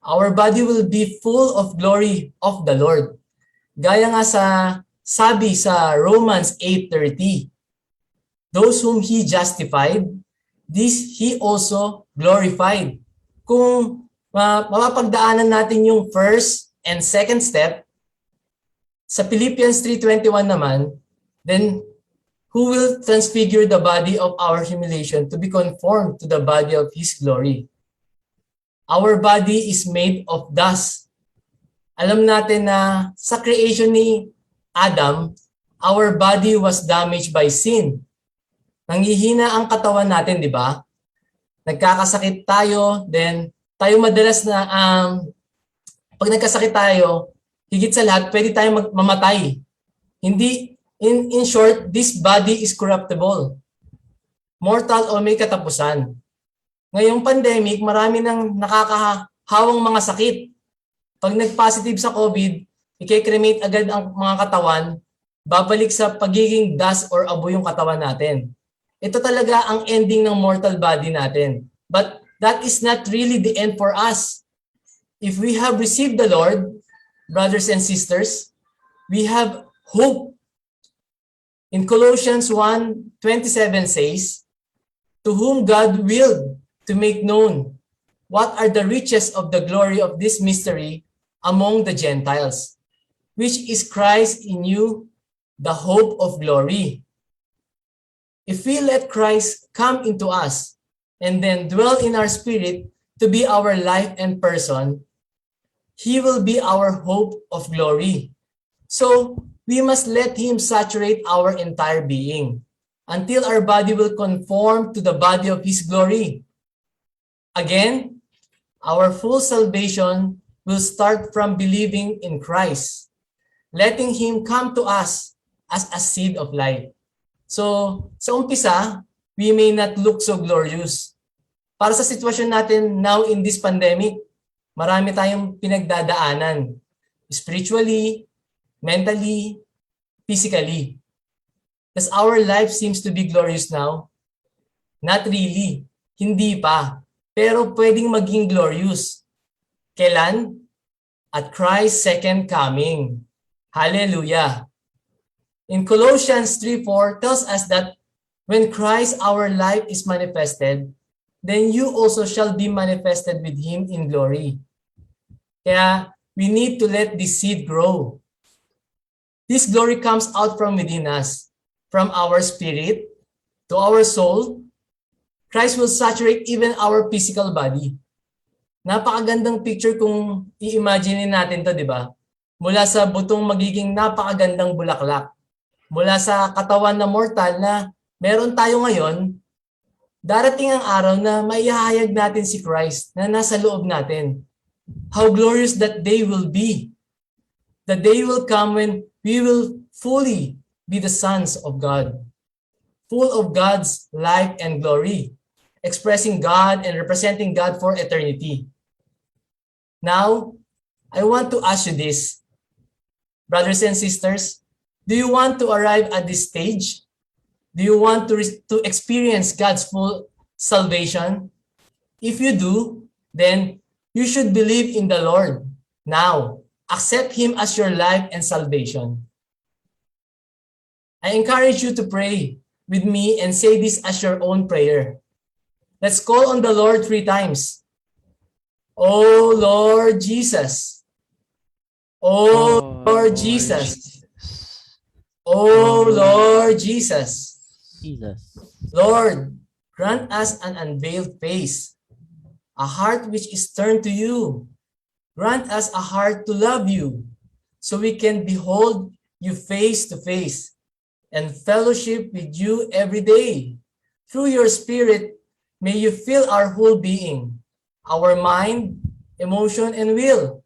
Our body will be full of glory of the Lord. Gaya nga sa sabi sa Romans 8:30, those whom He justified, this He also glorified. Kung mapapagdaanan natin yung first and second step, sa Philippians 3:21 naman, then who will transfigure the body of our humiliation to be conformed to the body of His glory. Our body is made of dust. Alam natin na sa creation ni Adam, our body was damaged by sin. Nanghihina ang katawan natin, di ba? Nagkakasakit tayo, then tayo madalas na, pag nagkasakit tayo, higit sa lahat, pwede tayong mamatay. Hindi, in short, this body is corruptible. Mortal o may katapusan. Ngayong pandemic, marami nang nakakahawang mga sakit. Pag nag-positive sa COVID, i-cremate agad ang mga katawan, babalik sa pagiging dust or abo yung katawan natin. Ito talaga ang ending ng mortal body natin. But that is not really the end for us. If we have received the Lord, brothers and sisters, we have hope. In Colossians 1:27 says, to whom God willed to make known what are the riches of the glory of this mystery among the Gentiles, which is Christ in you, the hope of glory. If we let Christ come into us and then dwell in our spirit to be our life and person, He will be our hope of glory. So, we must let Him saturate our entire being until our body will conform to the body of His glory. Again, our full salvation will start from believing in Christ, letting Him come to us as a seed of life. So, sa umpisa, we may not look so glorious. Para sa sitwasyon natin now in this pandemic, marami tayong pinagdadaanan. Spiritually, mentally, physically. Does our life seems to be glorious now? Not really. Hindi pa. Pero pwedeng maging glorious. Kailan? At Christ's second coming. Hallelujah. In Colossians 3:4 tells us that when Christ our life is manifested, then you also shall be manifested with Him in glory. Kaya we need to let this seed grow. This glory comes out from within us, from our spirit to our soul. Christ will saturate even our physical body. Napakagandang picture kung i-imagine natin to, di ba? Mula sa butong magiging napakagandang bulaklak. Mula sa katawan na mortal na meron tayo ngayon, darating ang araw na maihahayag natin si Christ na nasa loob natin. How glorious that day will be. The day will come when we will fully be the sons of God, full of God's life and glory, expressing God and representing God for eternity. Now, I want to ask you this, brothers and sisters, do you want to arrive at this stage? Do you want to experience God's full salvation? If you do, then you should believe in the Lord now. Accept Him as your life and salvation. I encourage you to pray with me and say this as your own prayer. Let's call on the Lord 3 times. Oh Lord Jesus. Oh Lord Jesus. Oh Lord Jesus. Jesus. Lord, grant us an unveiled face, a heart which is turned to you. Grant us a heart to love you, so we can behold you face to face and fellowship with you every day. Through your Spirit, may you fill our whole being, our mind, emotion, and will,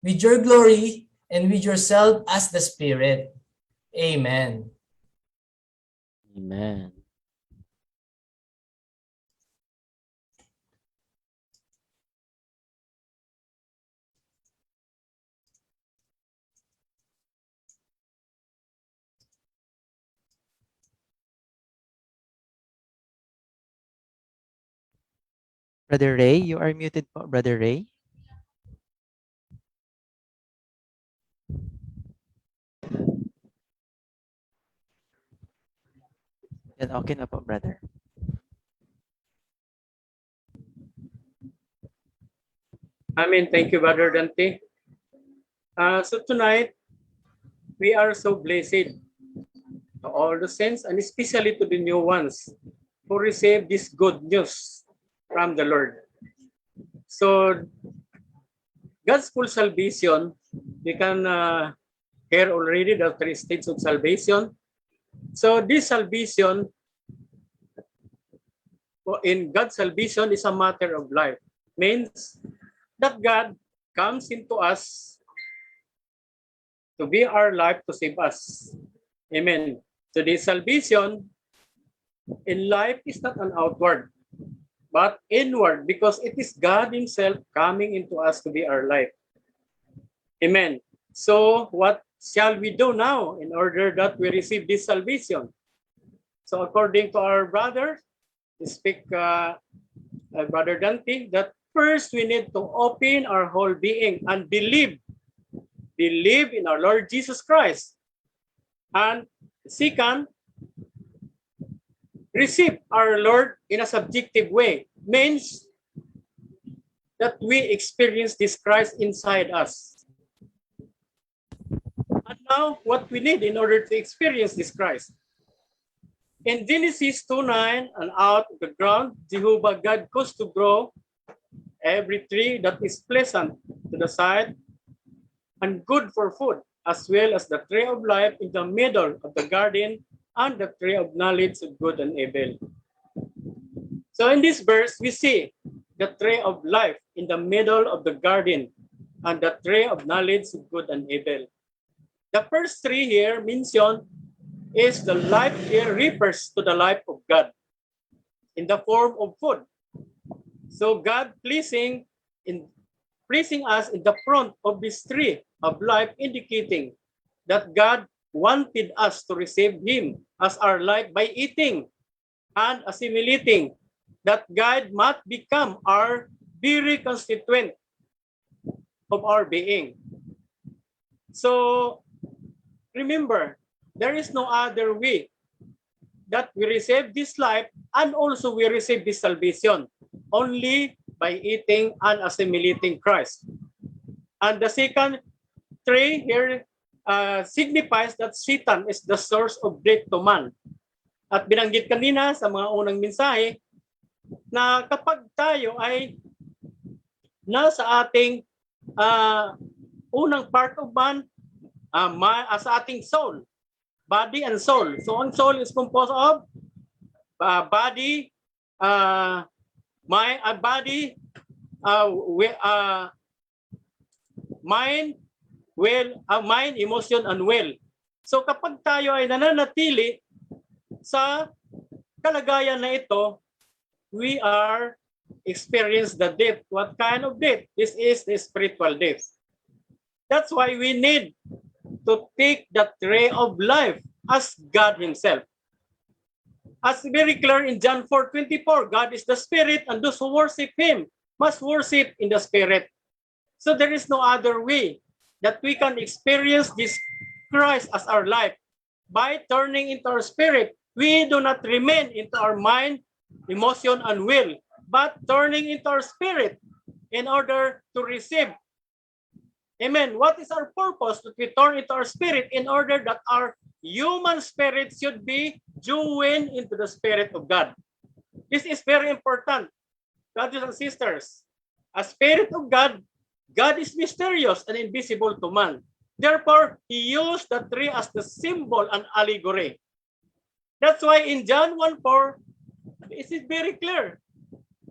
with your glory and with yourself as the Spirit. Amen. Amen. Brother Ray, you are muted po, Brother Ray. Yan, okay na po, brother. Amen. Thank you, Brother Dante. So tonight, we are so blessed to all the saints and especially to the new ones who receive this good news from the Lord. So, God's full salvation, we can hear already the three states of salvation. So, this salvation, in God's salvation, is a matter of life. Means that God comes into us to be our life to save us. Amen. So the salvation in life is not an outward, but inward, because it is God Himself coming into us to be our life. Amen. So what shall we do now in order that we receive this salvation? So according to our brother, speak Brother Dante, that first we need to open our whole being and believe in our Lord Jesus Christ. And second, receive our Lord in a subjective way. Means that we experience this Christ inside us. And now, what we need in order to experience this Christ. In Genesis 2:9, and out of the ground, Jehovah God caused to grow every tree that is pleasant to the sight and good for food, as well as the tree of life in the middle of the garden and the tree of knowledge of good and evil. So in this verse, we see the tree of life in the middle of the garden and the tree of knowledge of good and evil. The first tree here mentioned is the life here refers to the life of God in the form of food. So God pleasing us in the front of this tree of life, indicating that God wanted us to receive Him as our life by eating and assimilating, that God might become our very constituent of our being. So remember, there is no other way that we receive this life and also we receive this salvation, only by eating and assimilating Christ. And the second tree here signifies that Satan is the source of death to man. At binanggit kanina sa mga unang mensahe na kapag tayo ay nasa ating unang part of man, sa ating soul, body and soul. So ang soul is composed of body, mind, mind, emotion, and will. So kapag tayo ay nananatili sa kalagayan na ito, we are experience the death. What kind of death? This is the spiritual death. That's why we need to take the tree of life as God Himself. As very clear in John 4:24, God is the Spirit, and those who worship Him must worship in the Spirit. So there is no other way that we can experience this Christ as our life. By turning into our spirit, we do not remain into our mind, emotion, and will, but turning into our spirit in order to receive. Amen. What is our purpose? That we turn into our spirit in order that our human spirit should be joined into the Spirit of God. This is very important, brothers and sisters. As Spirit of God, God is mysterious and invisible to man. Therefore, He used the tree as the symbol and allegory. That's why in John 1:4, it is very clear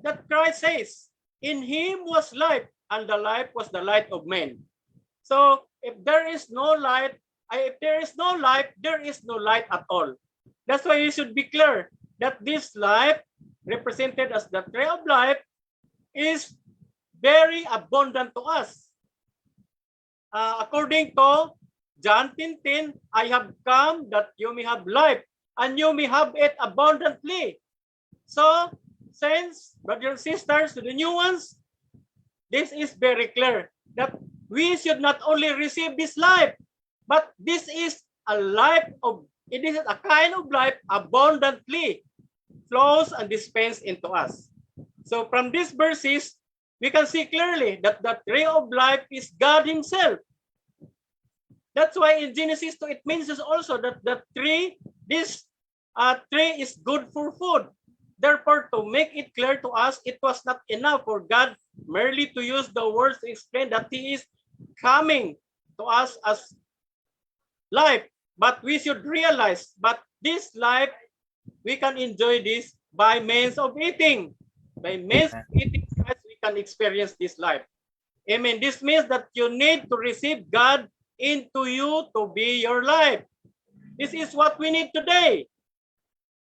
that Christ says, "In Him was life, and the life was the light of men." So If there is no light, if there is no life, there is no light at all. That's why you should be clear that this life, represented as the tree of life, is very abundant to us. According to John 10:10, I have come that you may have life and you may have it abundantly. So, saints, brothers and sisters, to the new ones, this is very clear that we should not only receive this life, but this is a life of, it is a kind of life abundantly flows and dispensed into us. So from these verses, we can see clearly that the tree of life is God Himself. That's why in Genesis 2, it mentions also that the tree, this tree is good for food. Therefore, to make it clear to us, it was not enough for God merely to use the words to explain that He is coming to us as life. But we should realize, but this life, we can enjoy this by means of eating. By means of eating Christ, we can experience this life. Amen. This means that you need to receive God into you to be your life. This is what we need today.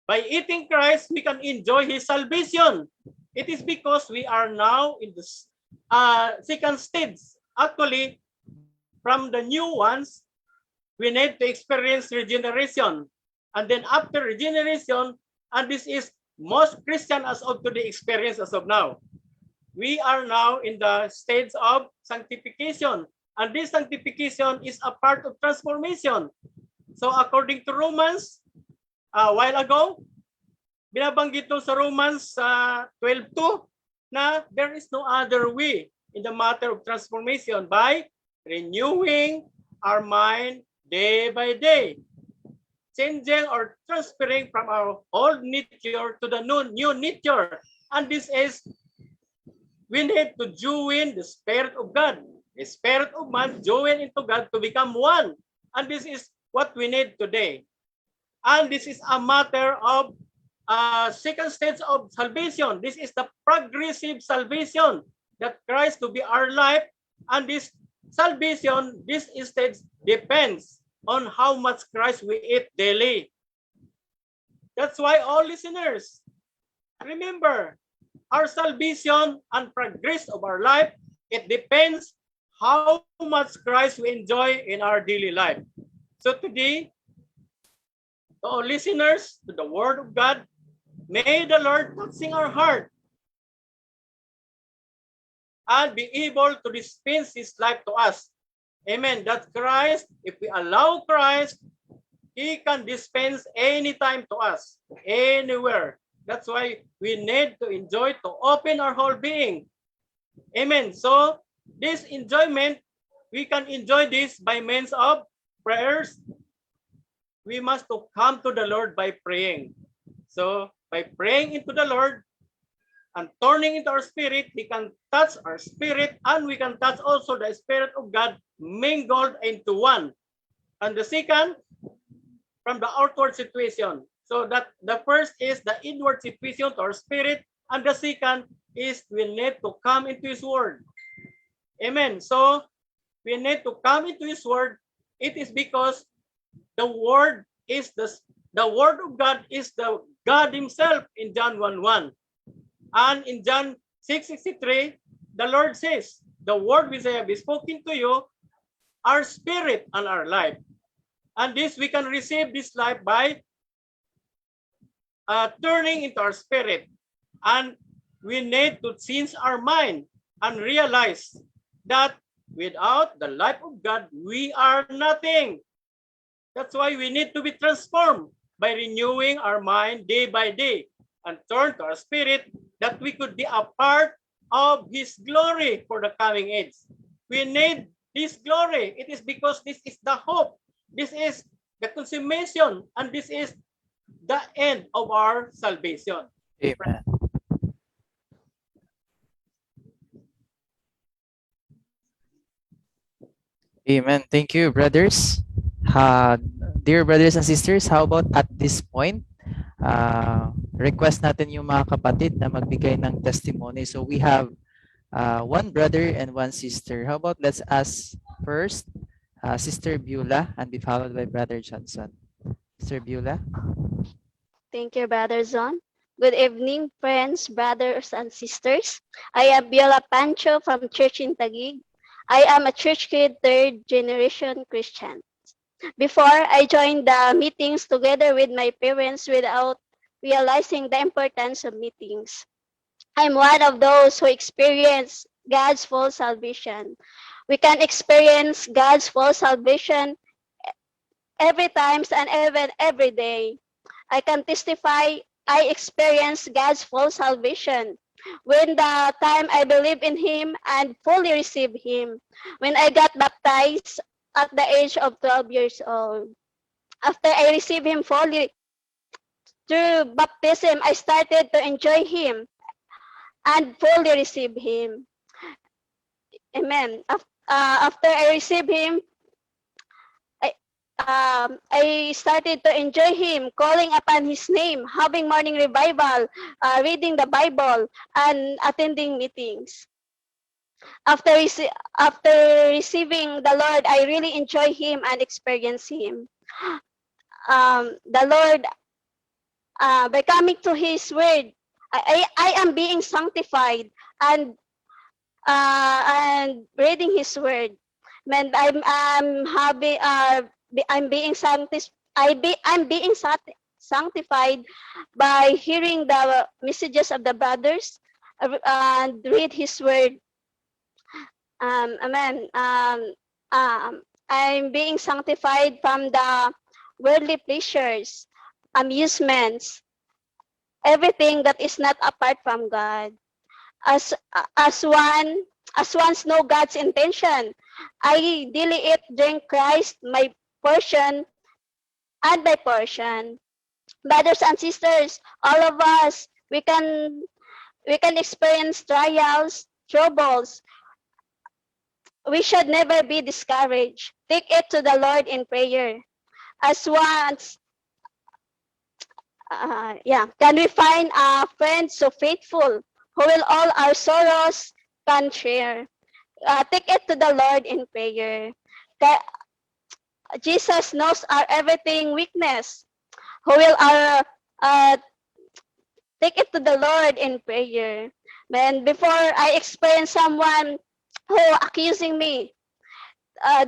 By eating Christ, we can enjoy His salvation. It is because we are now in the second stage. Actually, from the new ones, we need to experience regeneration. And then after regeneration, and this is most Christian as of today experience as of now, we are now in the stage of sanctification. And this sanctification is a part of transformation. So according to Romans, a while ago, binabanggit nung sa Romans 12:2 na there is no other way in the matter of transformation by renewing our mind day by day, changing or transferring from our old nature to the new nature. And this is, we need to join the Spirit of God, the Spirit of man join into God to become one. And this is what we need today. And this is a matter of second stage of salvation. This is the progressive salvation that Christ to be our life. And this salvation, this stage depends on how much Christ we eat daily. That's why all listeners, remember, our salvation and progress of our life, it depends how much Christ we enjoy in our daily life. So today, to all listeners, to the Word of God, may the Lord touching our heart and be able to dispense His life to us. Amen. That Christ, if we allow Christ, He can dispense anytime to us, anywhere. That's why we need to enjoy, to open our whole being. Amen. So this enjoyment, we can enjoy this by means of prayers. We must to come to the Lord by praying. So by praying into the Lord and turning into our spirit, He can touch our spirit, and we can touch also the Spirit of God mingled into one. And the second, from the outward situation. So that the first is the inward situation to our spirit, and the second is we need to come into His Word. Amen. So we need to come into His Word. It is because the Word is the Word of God is the God Himself in John 1:1. And in John 6:63, the Lord says, the word which I have spoken to you, our spirit and our life. And this, we can receive this life by turning into our spirit. And we need to change our mind and realize that without the life of God, we are nothing. That's why we need to be transformed by renewing our mind day by day and turn to our spirit that we could be a part of His glory for the coming age. We need this glory. It is because this is the hope. This is the consummation, and this is the end of our salvation. Amen. Amen. Thank you, brothers. Dear brothers and sisters, how about at this point, request natin yung mga kapatid na magbigay ng testimony. So we have one brother and one sister. How about let's ask first Sister Beulah, and be followed by Brother Johnson. Sister Beulah. Thank you, Brother Zon. Good evening, friends, brothers, and sisters. I am Biola Pancho from Church in Taguig. I am a church kid, third generation Christian. Before, I joined the meetings together with my parents without realizing the importance of meetings. I'm one of those who experience God's full salvation. We can experience God's full salvation every times and even every day. I can testify I experienced God's full salvation when the time I believed in Him and fully received Him. When I got baptized at the age of 12 years old. After I received Him fully through baptism, I started to enjoy Him and fully receive Him. Amen. After I received Him, I started to enjoy Him, calling upon His name, having morning revival, reading the Bible, and attending meetings. After receiving the Lord, I really enjoy Him and experience Him. The Lord, by coming to His Word, I am being sanctified and reading His Word. And I'm being sanctified by hearing the messages of the brothers and read His Word. Amen. I'm being sanctified from the worldly pleasures, amusements, everything that is not apart from God. As ones know God's intention, I daily eat, drink Christ, my portion and my portion. Brothers and sisters, all of us, we can experience trials, troubles. We should never be discouraged. Take it to the Lord in prayer. As once, can we find a friend so faithful who will all our sorrows can share? Take it to the Lord in prayer. Jesus knows our everything weakness. Who will take it to the Lord in prayer. Then before I experience someone who accusing me,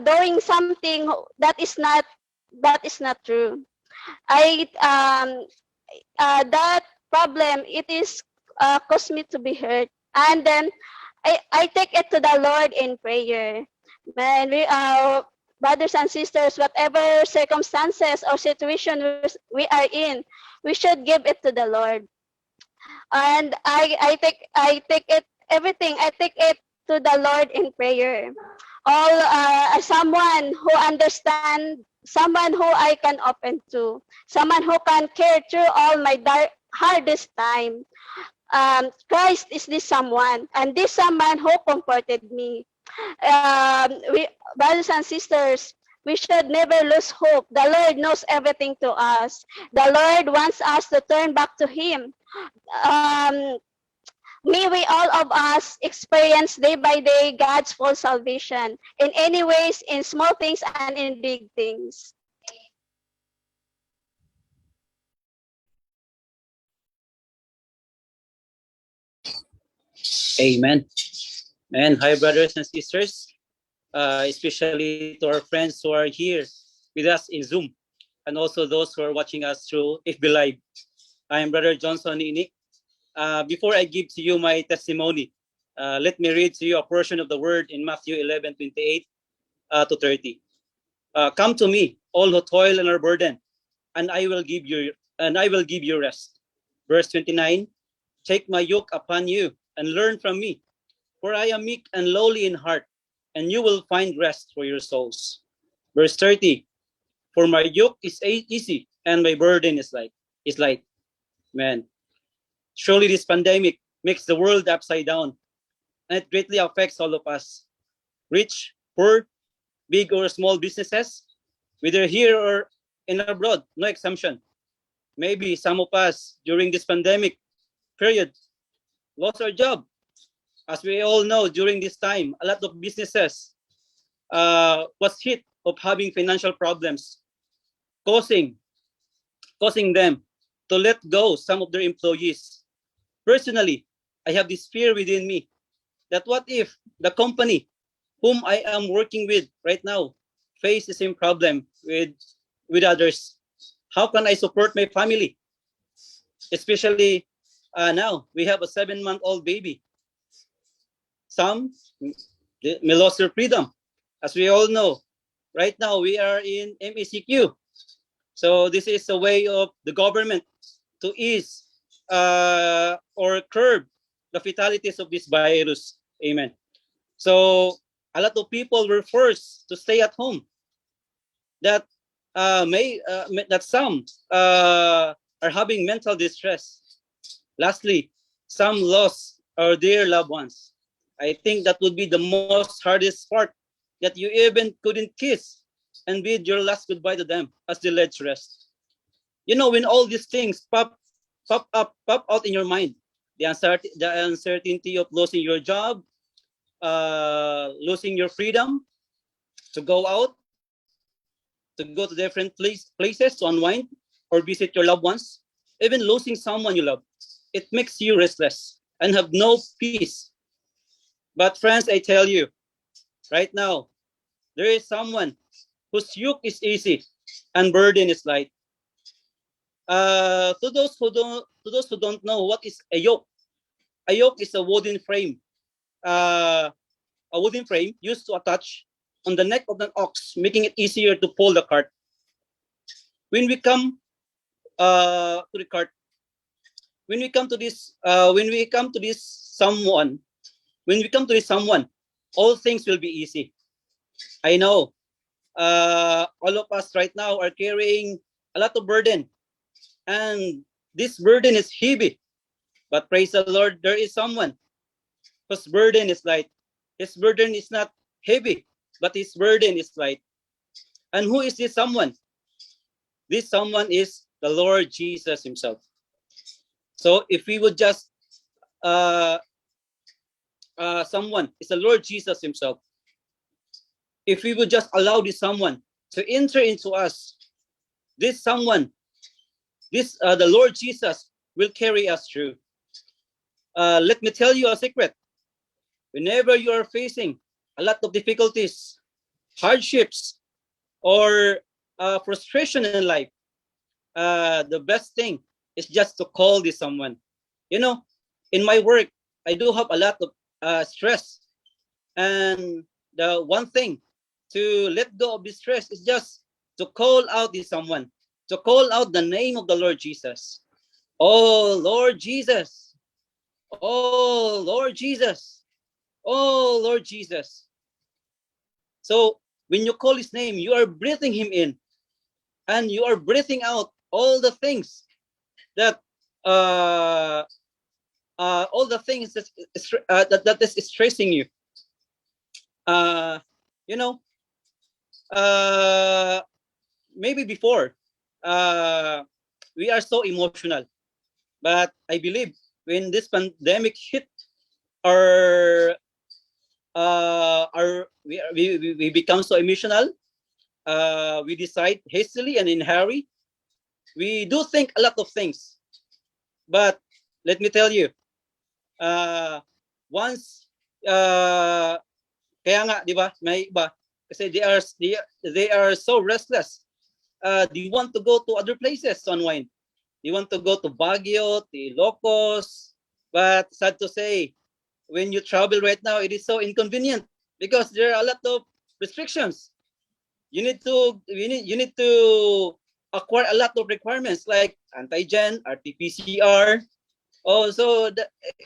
doing something that is not true. That problem, it is caused me to be hurt, and then I take it to the Lord in prayer. And we brothers and sisters, whatever circumstances or situation we are in, we should give it to the Lord. And I take it everything. I take it to the Lord in prayer. All someone who understand, someone who I can open to, someone who can care through all my hardest time. Christ is this someone, and this someone who comforted me. We, brothers and sisters, we should never lose hope. The Lord knows everything to us. The Lord wants us to turn back to Him. May we all of us experience day by day God's full salvation in any ways, in small things and in big things. Amen. And hi, brothers and sisters, especially to our friends who are here with us in Zoom, and also those who are watching us through FB Live. I am Brother Johnson Inik. Before I give to you my testimony, let me read to you a portion of the word in Matthew 11:28 to 30. Come to me, all who toil and are burdened, and I will give you rest. Verse 29, take my yoke upon you and learn from me, for I am meek and lowly in heart, and you will find rest for your souls. Verse 30, for my yoke is easy and my burden is light. Man, surely this pandemic makes the world upside down, and it greatly affects all of us. Rich, poor, big or small businesses, whether here or in abroad, no exemption. Maybe some of us during this pandemic period lost our job. As we all know, during this time, a lot of businesses was hit of having financial problems, causing them to let go some of their employees. Personally, I have this fear within me that what if the company whom I am working with right now face the same problem with others? How can I support my family? Especially now, we have a 7-month-old baby. Some may lost their freedom. As we all know, right now we are in MECQ. So this is a way of the government to ease or curb the fatalities of this virus. Amen. So a lot of people were forced to stay at home. That that some are having mental distress. Lastly, some lost our dear loved ones. I think that would be the most hardest part, that you even couldn't kiss and bid your last goodbye to them as they laid to rest. You know, when all these things pop out in your mind, the uncertainty of losing your job, losing your freedom to go out, to go to different places to unwind or visit your loved ones, even losing someone you love, it makes you restless and have no peace. But friends, I tell you, right now, there is someone whose yoke is easy and burden is light. To those who don't know what is a yoke is a wooden frame. A wooden frame used to attach on the neck of an ox, making it easier to pull the cart. When we come to the cart, when we come to this someone, all things will be easy. I know all of us right now are carrying a lot of burden, and this burden is heavy. But praise the Lord, there is someone whose burden is light. His burden is not heavy, but his burden is light. And who is this someone? This someone is the Lord Jesus himself. So if we would just, someone is the Lord Jesus himself. If we would just allow this someone to enter into us, this someone, the Lord Jesus will carry us through. Let me tell you a secret. Whenever you are facing a lot of difficulties, hardships, or frustration in life, the best thing is just to call this someone. You know, in my work, I do have a lot of stress. And the one thing to let go of this stress is just to call out this someone, to call out the name of the Lord Jesus. Oh, Lord Jesus. Oh, Lord Jesus. Oh, Lord Jesus. So when you call his name, you are breathing him in, and you are breathing out all the things that all the things that is stressing you. You know, maybe before we are so emotional, but I believe when this pandemic hit, we become so emotional. We decide hastily and in hurry. We do think a lot of things, but let me tell you, once kaya nga, di ba, may iba kasi they are so restless. They want to go to other places to unwind. They want to go to Baguio, to Ilocos, but sad to say, when you travel right now, it is so inconvenient because there are a lot of restrictions. You need to acquire a lot of requirements like antigen, RT-PCR. Oh, so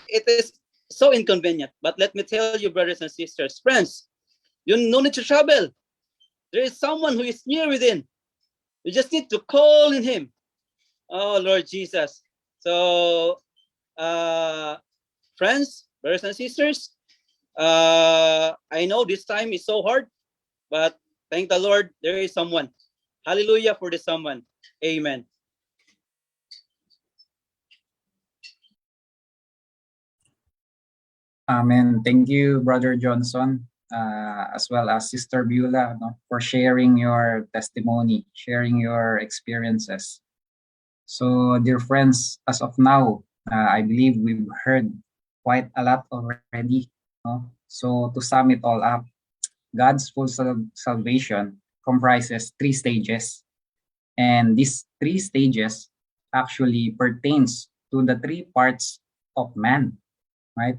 it is so inconvenient. But let me tell you, brothers and sisters, friends, you no need to travel. There is someone who is near within. You just need to call in him. Oh, Lord Jesus. So, friends, brothers and sisters, I know this time is so hard, but thank the Lord, there is someone. Hallelujah for the someone. Amen. Amen. Thank you, Brother Johnson. as well as Sister Beulah, no, for sharing your testimony, sharing your experiences. So, dear friends, as of now, I believe we've heard quite a lot already. No? So, to sum it all up, God's full salvation comprises 3 stages. And these 3 stages actually pertains to the 3 parts of man, right?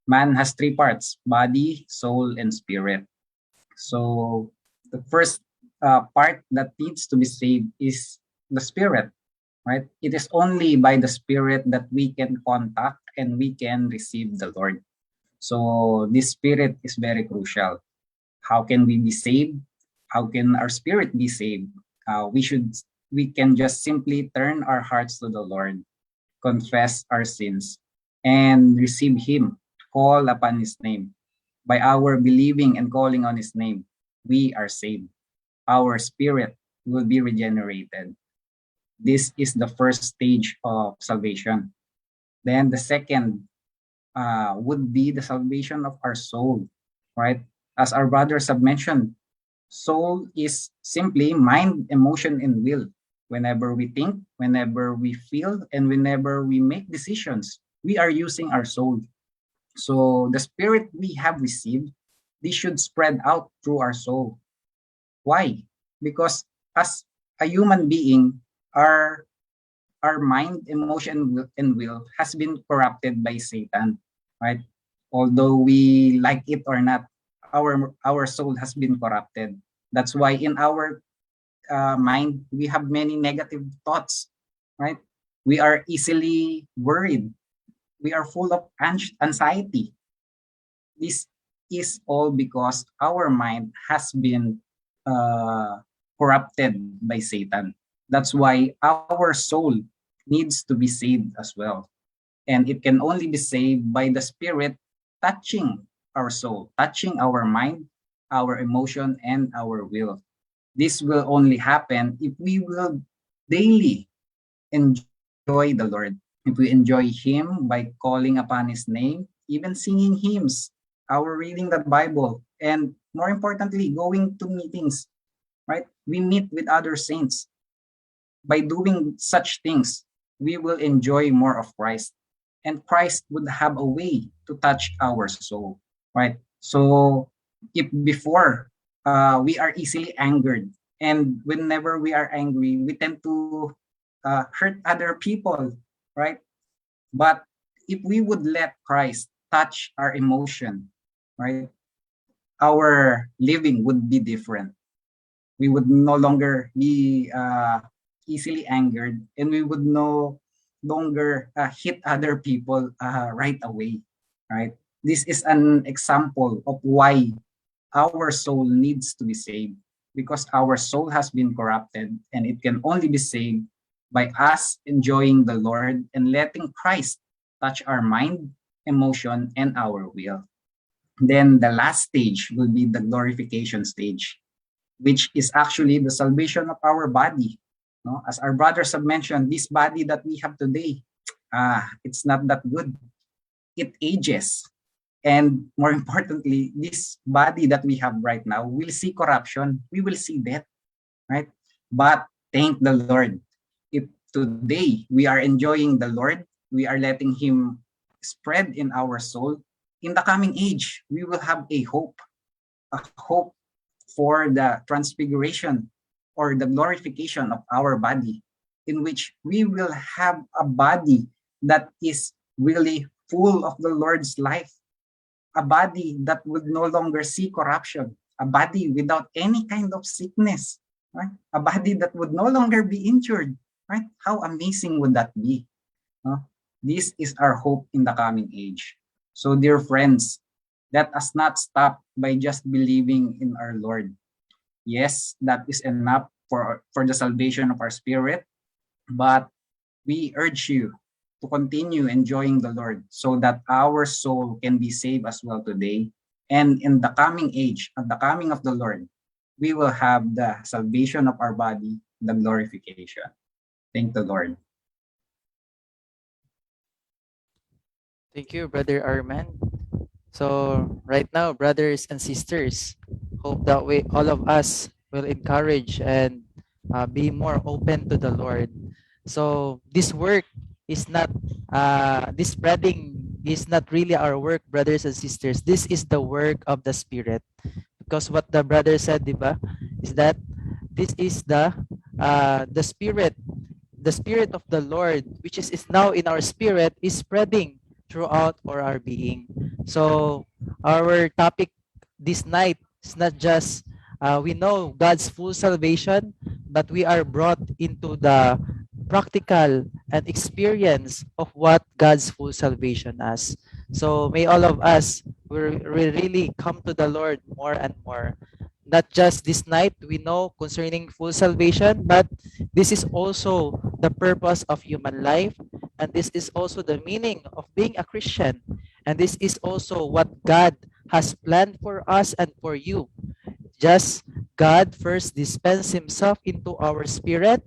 Man has 3 parts: body, soul, and spirit. So the first part that needs to be saved is the spirit, right? It is only by the spirit that we can contact and we can receive the Lord. So this spirit is very crucial. How can we be saved? How can our spirit be saved? We can just simply turn our hearts to the Lord, confess our sins, and receive Him, call upon His name. By our believing and calling on His name, we are saved. Our spirit will be regenerated. This is the first stage of salvation. Then the second would be the salvation of our soul, right? As our brothers have mentioned, soul is simply mind, emotion, and will. Whenever we think, whenever we feel, and whenever we make decisions, we are using our soul. So the spirit we have received, this should spread out through our soul. Why? Because as a human being, our mind, emotion, and will has been corrupted by Satan, right? Although we like it or not, our soul has been corrupted. That's why in our mind we have many negative thoughts, right? We are easily worried. We are full of anxiety. This is all because our mind has been corrupted by Satan. That's why our soul needs to be saved as well. And it can only be saved by the Spirit touching our soul, touching our mind, our emotion, and our will. This will only happen if we will daily enjoy the Lord. If we enjoy Him by calling upon His name, even singing hymns, our reading the Bible, and more importantly, going to meetings, right? We meet with other saints. By doing such things, we will enjoy more of Christ. And Christ would have a way to touch our soul, right? So if before we are easily angered, and whenever we are angry, we tend to hurt other people, right? But if we would let Christ touch our emotion, right, our living would be different. We would no longer be easily angered, and we would no longer hit other people right away, right? This is an example of why our soul needs to be saved, because our soul has been corrupted, and it can only be saved by us enjoying the Lord and letting Christ touch our mind, emotion, and our will. Then the last stage will be the glorification stage, which is actually the salvation of our body. No? As our brothers have mentioned, this body that we have today, it's not that good. It ages. And more importantly, this body that we have right now will see corruption. We will see death, right? But thank the Lord. If today we are enjoying the Lord, we are letting Him spread in our soul, in the coming age, we will have a hope for the transfiguration or the glorification of our body, in which we will have a body that is really full of the Lord's life, a body that would no longer see corruption, a body without any kind of sickness, right? A body that would no longer be injured, right? How amazing would that be? This is our hope in the coming age. So, dear friends, let us not stop by just believing in our Lord. Yes, that is enough for the salvation of our spirit, but we urge you to continue enjoying the Lord so that our soul can be saved as well today. And in the coming age, at the coming of the Lord, we will have the salvation of our body, the glorification. Thank the Lord. Thank you, Brother Arman. So right now, brothers and sisters, hope that we all of us will encourage and be more open to the Lord. So this work is not this spreading is not really our work, brothers and sisters. This is the work of the Spirit. Because what the brother said, diba, is that this is the Spirit of the Lord, which is now in our spirit, is spreading throughout our being. So our topic this night is not just we know God's full salvation, but we are brought into the practical and experience of what God's full salvation is. So may all of us we really come to the Lord more and more. Not just this night, we know concerning full salvation, but this is also the purpose of human life, and this is also the meaning of being a Christian, and this is also what God has planned for us and for you. Just God first dispense himself into our spirit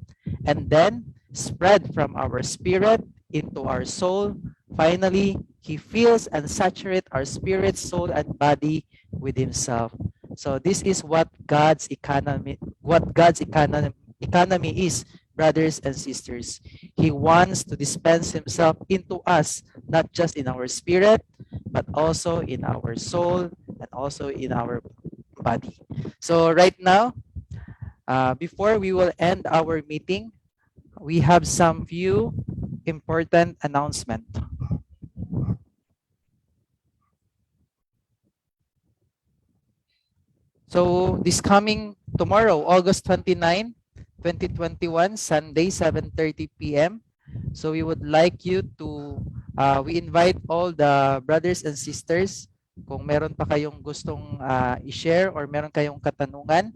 and then spread from our spirit into our soul. Finally, he fills and saturates our spirit, soul, and body with himself. So this is what God's economy is, brothers and sisters. He wants to dispense himself into us, not just in our spirit, but also in our soul and also in our body. So right now, before we will end our meeting, we have some few important announcement. So this coming tomorrow, August 29, 2021, Sunday, 7:30 p.m. So we would like you to, we invite all the brothers and sisters, kung meron pa kayong gustong i-share or meron kayong katanungan,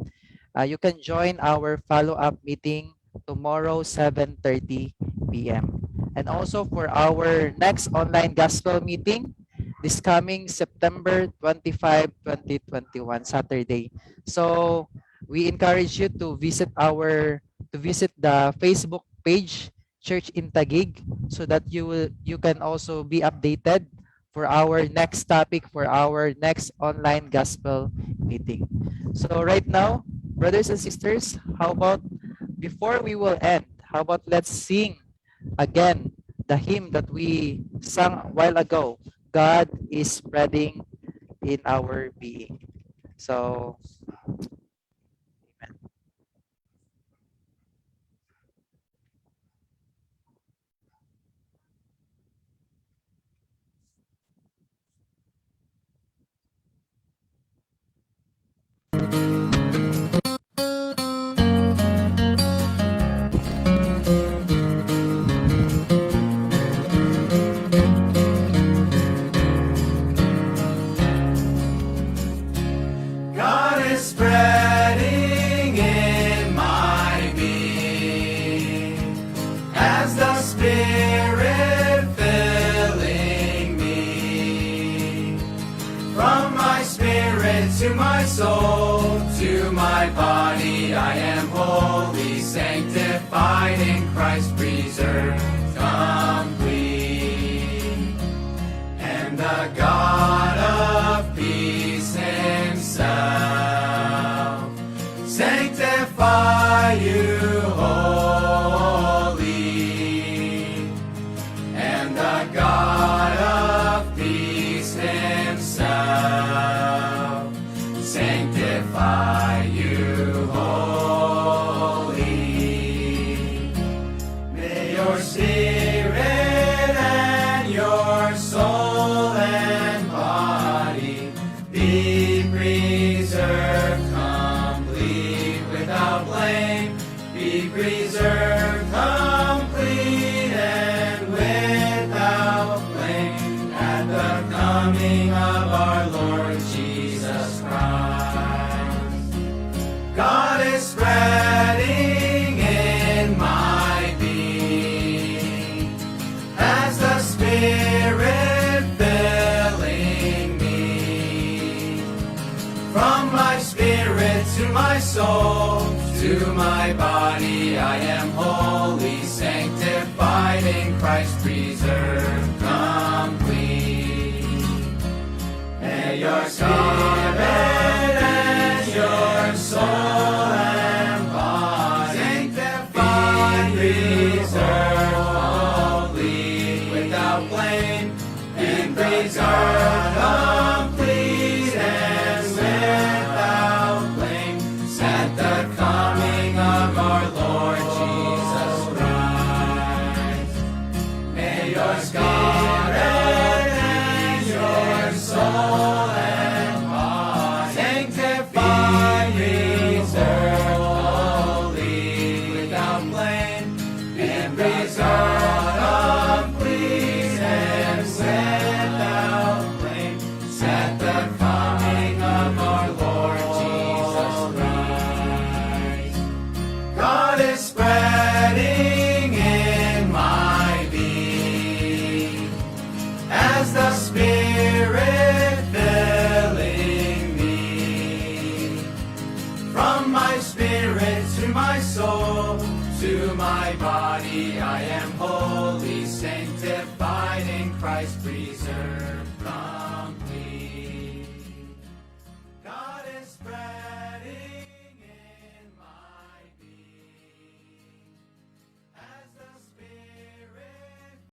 you can join our follow-up meeting tomorrow, 7:30 p.m. And also for our next online gospel meeting, this coming September 25, 2021, Saturday. So we encourage you to visit the Facebook page, Church in Taguig, so that you can also be updated for our next topic, for our next online gospel meeting. So right now, brothers and sisters, how about before we will end, how about let's sing again the hymn that we sang a while ago. God is spreading in our being. So, amen. God is spreading in my being as the Spirit filling me. From my spirit to my soul, to my body, I am wholly sanctified in Christ, preserved complete. And the God of peace himself sanctify you wholly. And the God of peace himself sanctify you wholly. May your spirit and your soul and body be preserved complete without blame. Be preserved complete and without blame at the coming of our Lord Jesus Christ. God is spreading in my being as the Spirit filling me. From my spirit to my soul, to my body, I am wholly sanctified in Christ, preserved complete. your spirit and your soul and body sanctified, preserved, holy, without blame, be preserved, complete, and without blame, at the coming of our Lord Jesus Christ. May your spirit and your soul and body sanctified, preserved, holy, without blame, be preserved, complete, and without blame, at the coming of our Lord Jesus Christ. God is spreading in my being as the Spirit filling me. From my spirit to my soul, to my body, I am wholly sanctified in Christ, preserved from